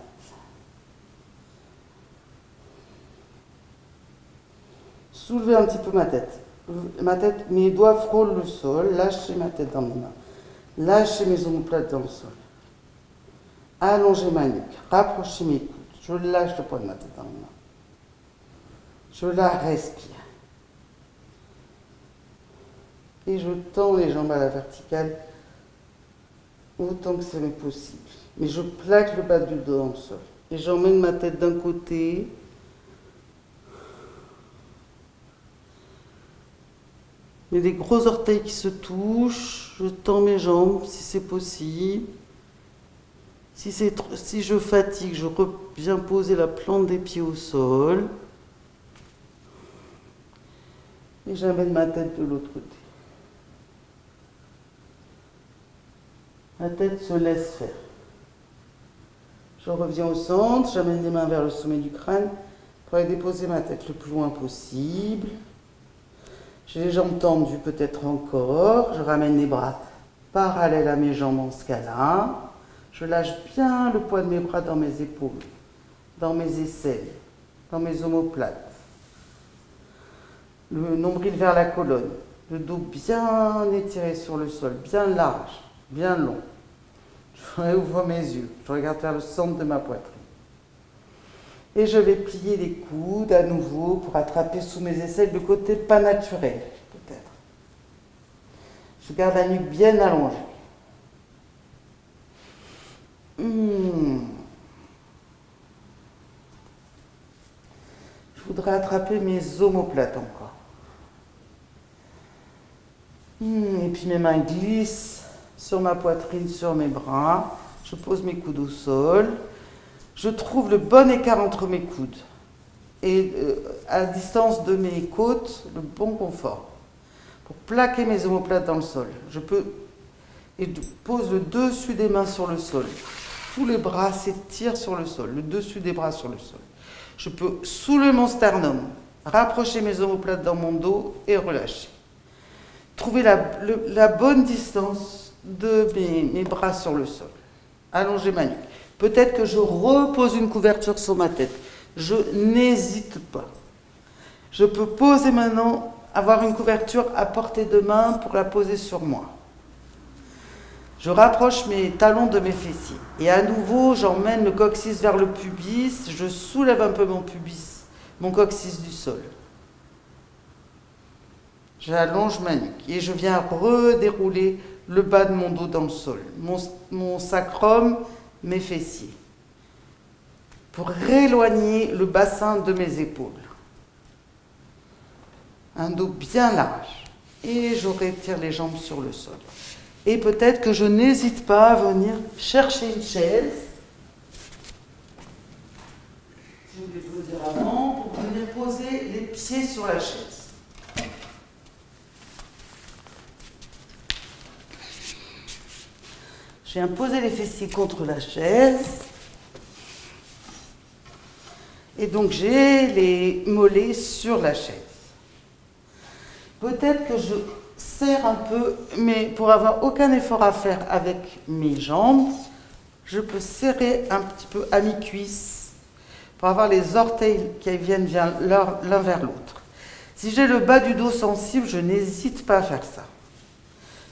Soulevez un petit peu ma tête. Mes doigts frôlent le sol. Lâchez ma tête dans mes mains. Lâchez mes omoplates dans le sol. Allongez ma nuque. Rapprochez mes coudes. Je lâche le poids de ma tête dans mes mains. Je la respire. Et je tends les jambes à la verticale autant que c'est possible. Mais je plaque le bas du dos dans le sol. Et j'emmène ma tête d'un côté. Mais les gros orteils qui se touchent, je tends mes jambes si c'est possible. Si je fatigue, je reviens poser la plante des pieds au sol. Et j'amène ma tête de l'autre côté. Ma tête se laisse faire. Je reviens au centre, j'amène les mains vers le sommet du crâne pour aller déposer ma tête le plus loin possible. J'ai les jambes tendues peut-être encore. Je ramène les bras parallèles à mes jambes en ce cas-là. Je lâche bien le poids de mes bras dans mes épaules, dans mes aisselles, dans mes omoplates. Le nombril vers la colonne. Le dos bien étiré sur le sol, bien large, bien long. Je réouvre mes yeux. Je regarde vers le centre de ma poitrine. Et je vais plier les coudes à nouveau pour attraper sous mes aisselles le côté pas naturel, peut-être. Je garde la nuque bien allongée. Je voudrais attraper mes omoplates encore. Et puis mes mains glissent sur ma poitrine, sur mes bras. Je pose mes coudes au sol. Je trouve le bon écart entre mes coudes et à distance de mes côtes, le bon confort pour plaquer mes omoplates dans le sol. Je pose le dessus des mains sur le sol. Tous les bras s'étirent sur le sol, le dessus des bras sur le sol. Je peux soulever mon sternum, rapprocher mes omoplates dans mon dos et relâcher. Trouver la bonne distance de mes bras sur le sol. Allonger ma nuque. Peut-être que je repose une couverture sur ma tête. Je n'hésite pas. Je peux poser maintenant, avoir une couverture à portée de main pour la poser sur moi. Je rapproche mes talons de mes fessiers. Et à nouveau, j'emmène le coccyx vers le pubis. Je soulève un peu mon pubis, mon coccyx du sol. J'allonge ma nuque et je viens redérouler le bas de mon dos dans le sol. Mon sacrum, mes fessiers. Pour rééloigner le bassin de mes épaules. Un dos bien large. Et je retire les jambes sur le sol. Et peut-être que je n'hésite pas à venir chercher une chaise. Je vais vous dire avant, pour venir poser les pieds sur la chaise. Je viens poser les fessiers contre la chaise. Et donc j'ai les mollets sur la chaise. Peut-être que je serre un peu, mais pour avoir aucun effort à faire avec mes jambes, je peux serrer un petit peu à mi-cuisse pour avoir les orteils qui viennent l'un vers l'autre. Si j'ai le bas du dos sensible, je n'hésite pas à faire ça.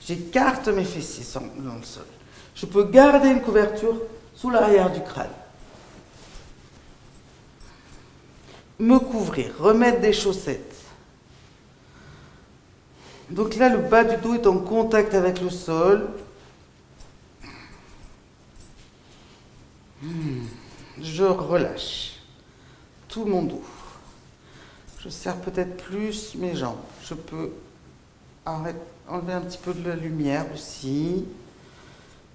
J'écarte mes fessiers dans le sol. Je peux garder une couverture sous l'arrière du crâne. Me couvrir, remettre des chaussettes. Donc là, le bas du dos est en contact avec le sol. Je relâche tout mon dos. Je serre peut-être plus mes jambes. Je peux enlever un petit peu de la lumière aussi.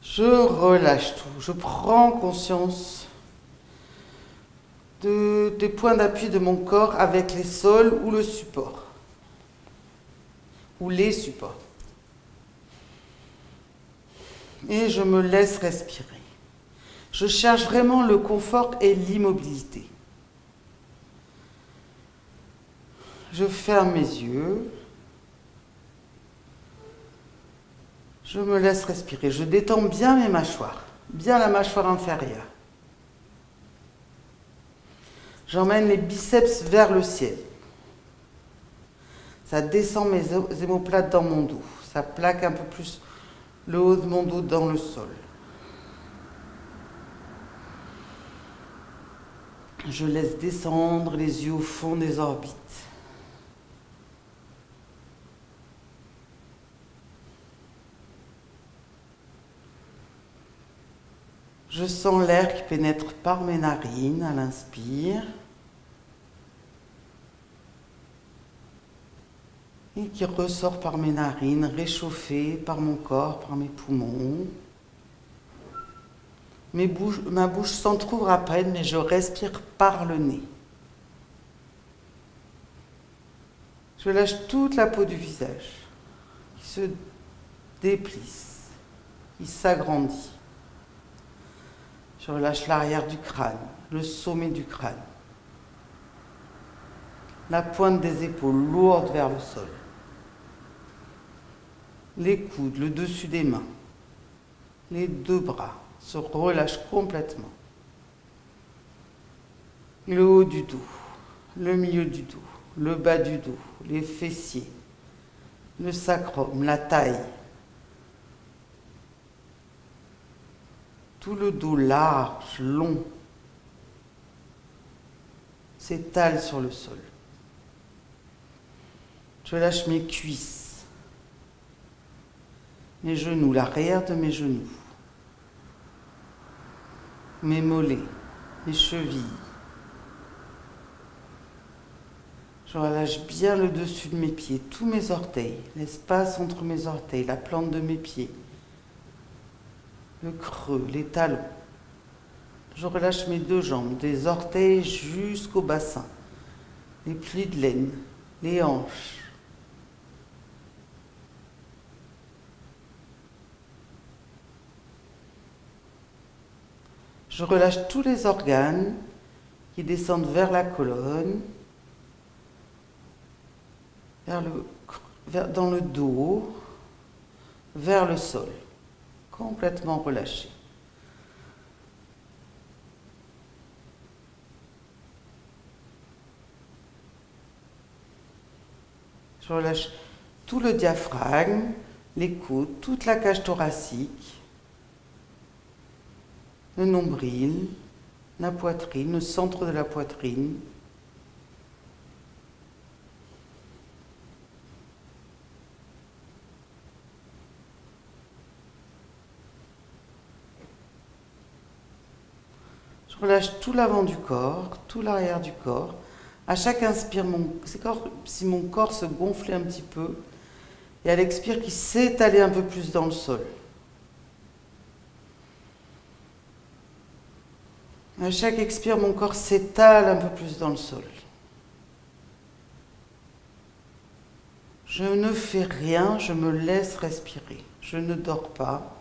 Je relâche tout. Je prends conscience des points d'appui de mon corps avec les sols ou le support. Ou les supports. Et je me laisse respirer. Je cherche vraiment le confort et l'immobilité. Je ferme mes yeux. Je me laisse respirer. Je détends bien mes mâchoires, bien la mâchoire inférieure. J'emmène les biceps vers le ciel. Ça descend mes omoplates dans mon dos. Ça plaque un peu plus le haut de mon dos dans le sol. Je laisse descendre les yeux au fond des orbites. Je sens l'air qui pénètre par mes narines à l'inspire. Et qui ressort par mes narines, réchauffé par mon corps, par mes poumons. Ma bouche s'entrouvre à peine, mais je respire par le nez. Je lâche toute la peau du visage, qui se déplisse, qui s'agrandit. Je relâche l'arrière du crâne, le sommet du crâne. La pointe des épaules lourde vers le sol. Les coudes, le dessus des mains. Les deux bras se relâchent complètement. Le haut du dos, le milieu du dos, le bas du dos, les fessiers, le sacrum, la taille. Tout le dos large, long, s'étale sur le sol. Je lâche mes cuisses, mes genoux, l'arrière de mes genoux, mes mollets, mes chevilles. Je relâche bien le dessus de mes pieds, tous mes orteils, l'espace entre mes orteils, la plante de mes pieds, le creux, les talons. Je relâche mes deux jambes, des orteils jusqu'au bassin, les plis de laine, les hanches. Je relâche tous les organes qui descendent vers la colonne, dans le dos, vers le sol, complètement relâché. Je relâche tout le diaphragme, les côtes, toute la cage thoracique, le nombril, la poitrine, le centre de la poitrine. Je relâche tout l'avant du corps, tout l'arrière du corps. À chaque inspire, c'est comme si mon corps se gonflait un petit peu. Et à l'expire, qui s'étalait un peu plus dans le sol. À chaque expire, mon corps s'étale un peu plus dans le sol. Je ne fais rien, je me laisse respirer. Je ne dors pas.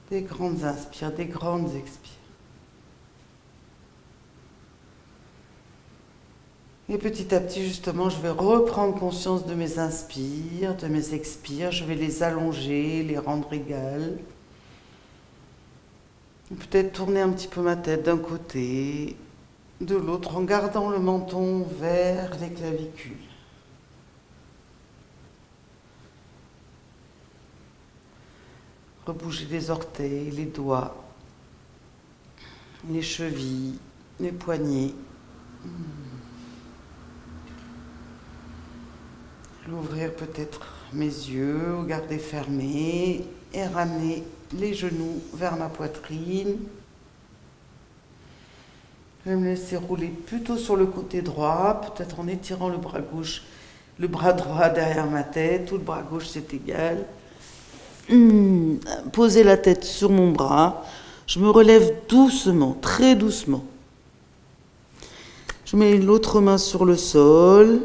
Des grandes inspires, des grandes expires. Et petit à petit, justement, je vais reprendre conscience de mes inspires, de mes expires. Je vais les allonger, les rendre égales. Peut-être tourner un petit peu ma tête d'un côté, de l'autre, en gardant le menton vers les clavicules. Rebouger les orteils, les doigts, les chevilles, les poignets. L'ouvrir peut-être mes yeux, ou garder fermés et ramener les genoux vers ma poitrine. Je vais me laisser rouler plutôt sur le côté droit, peut-être en étirant le bras gauche, le bras droit derrière ma tête, ou le bras gauche c'est égal. Poser la tête sur mon bras. Je me relève doucement, très doucement. Je mets l'autre main sur le sol.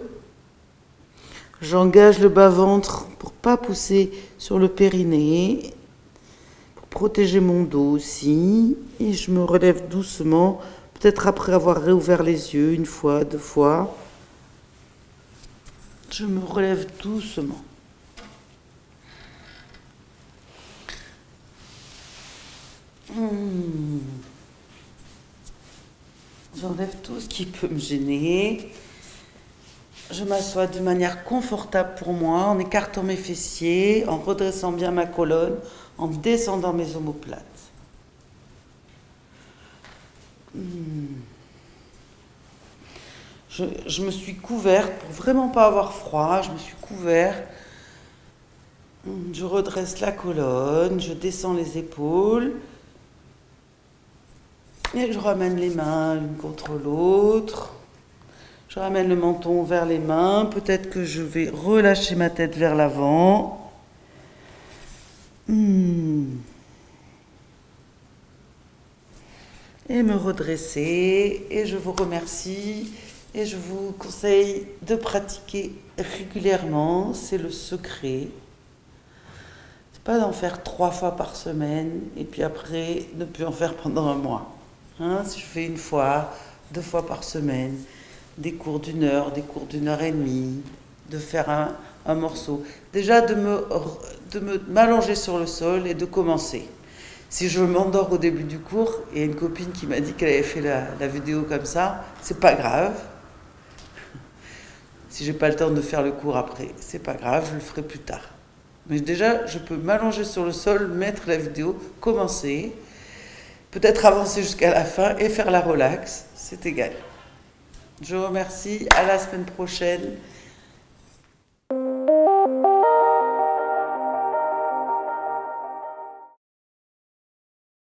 J'engage le bas-ventre pour ne pas pousser sur le périnée, pour protéger mon dos aussi. Et je me relève doucement, peut-être après avoir réouvert les yeux une fois, deux fois. Je me relève doucement. J'enlève tout ce qui peut me gêner. Je m'assois de manière confortable pour moi, en écartant mes fessiers, en redressant bien ma colonne, en descendant mes omoplates. Je me suis couverte pour vraiment pas avoir froid. Je me suis couverte. Je redresse la colonne, je descends les épaules. Et je ramène les mains l'une contre l'autre. Je ramène le menton vers les mains. Peut-être que je vais relâcher ma tête vers l'avant. Et me redresser. Et je vous remercie. Et je vous conseille de pratiquer régulièrement. C'est le secret. C'est pas d'en faire 3 fois par semaine. Et puis après, ne plus en faire pendant un mois. Si je fais 1 fois, 2 fois par semaine, des cours d'1 heure, des cours d'1 heure et demie, de faire un morceau. Déjà de m'allonger sur le sol et de commencer. Si je m'endors au début du cours, il y a une copine qui m'a dit qu'elle avait fait la vidéo comme ça, c'est pas grave. Si j'ai pas le temps de faire le cours après, c'est pas grave, je le ferai plus tard. Mais déjà, je peux m'allonger sur le sol, mettre la vidéo, commencer, peut-être avancer jusqu'à la fin et faire la relax, c'est égal. Je vous remercie, à la semaine prochaine.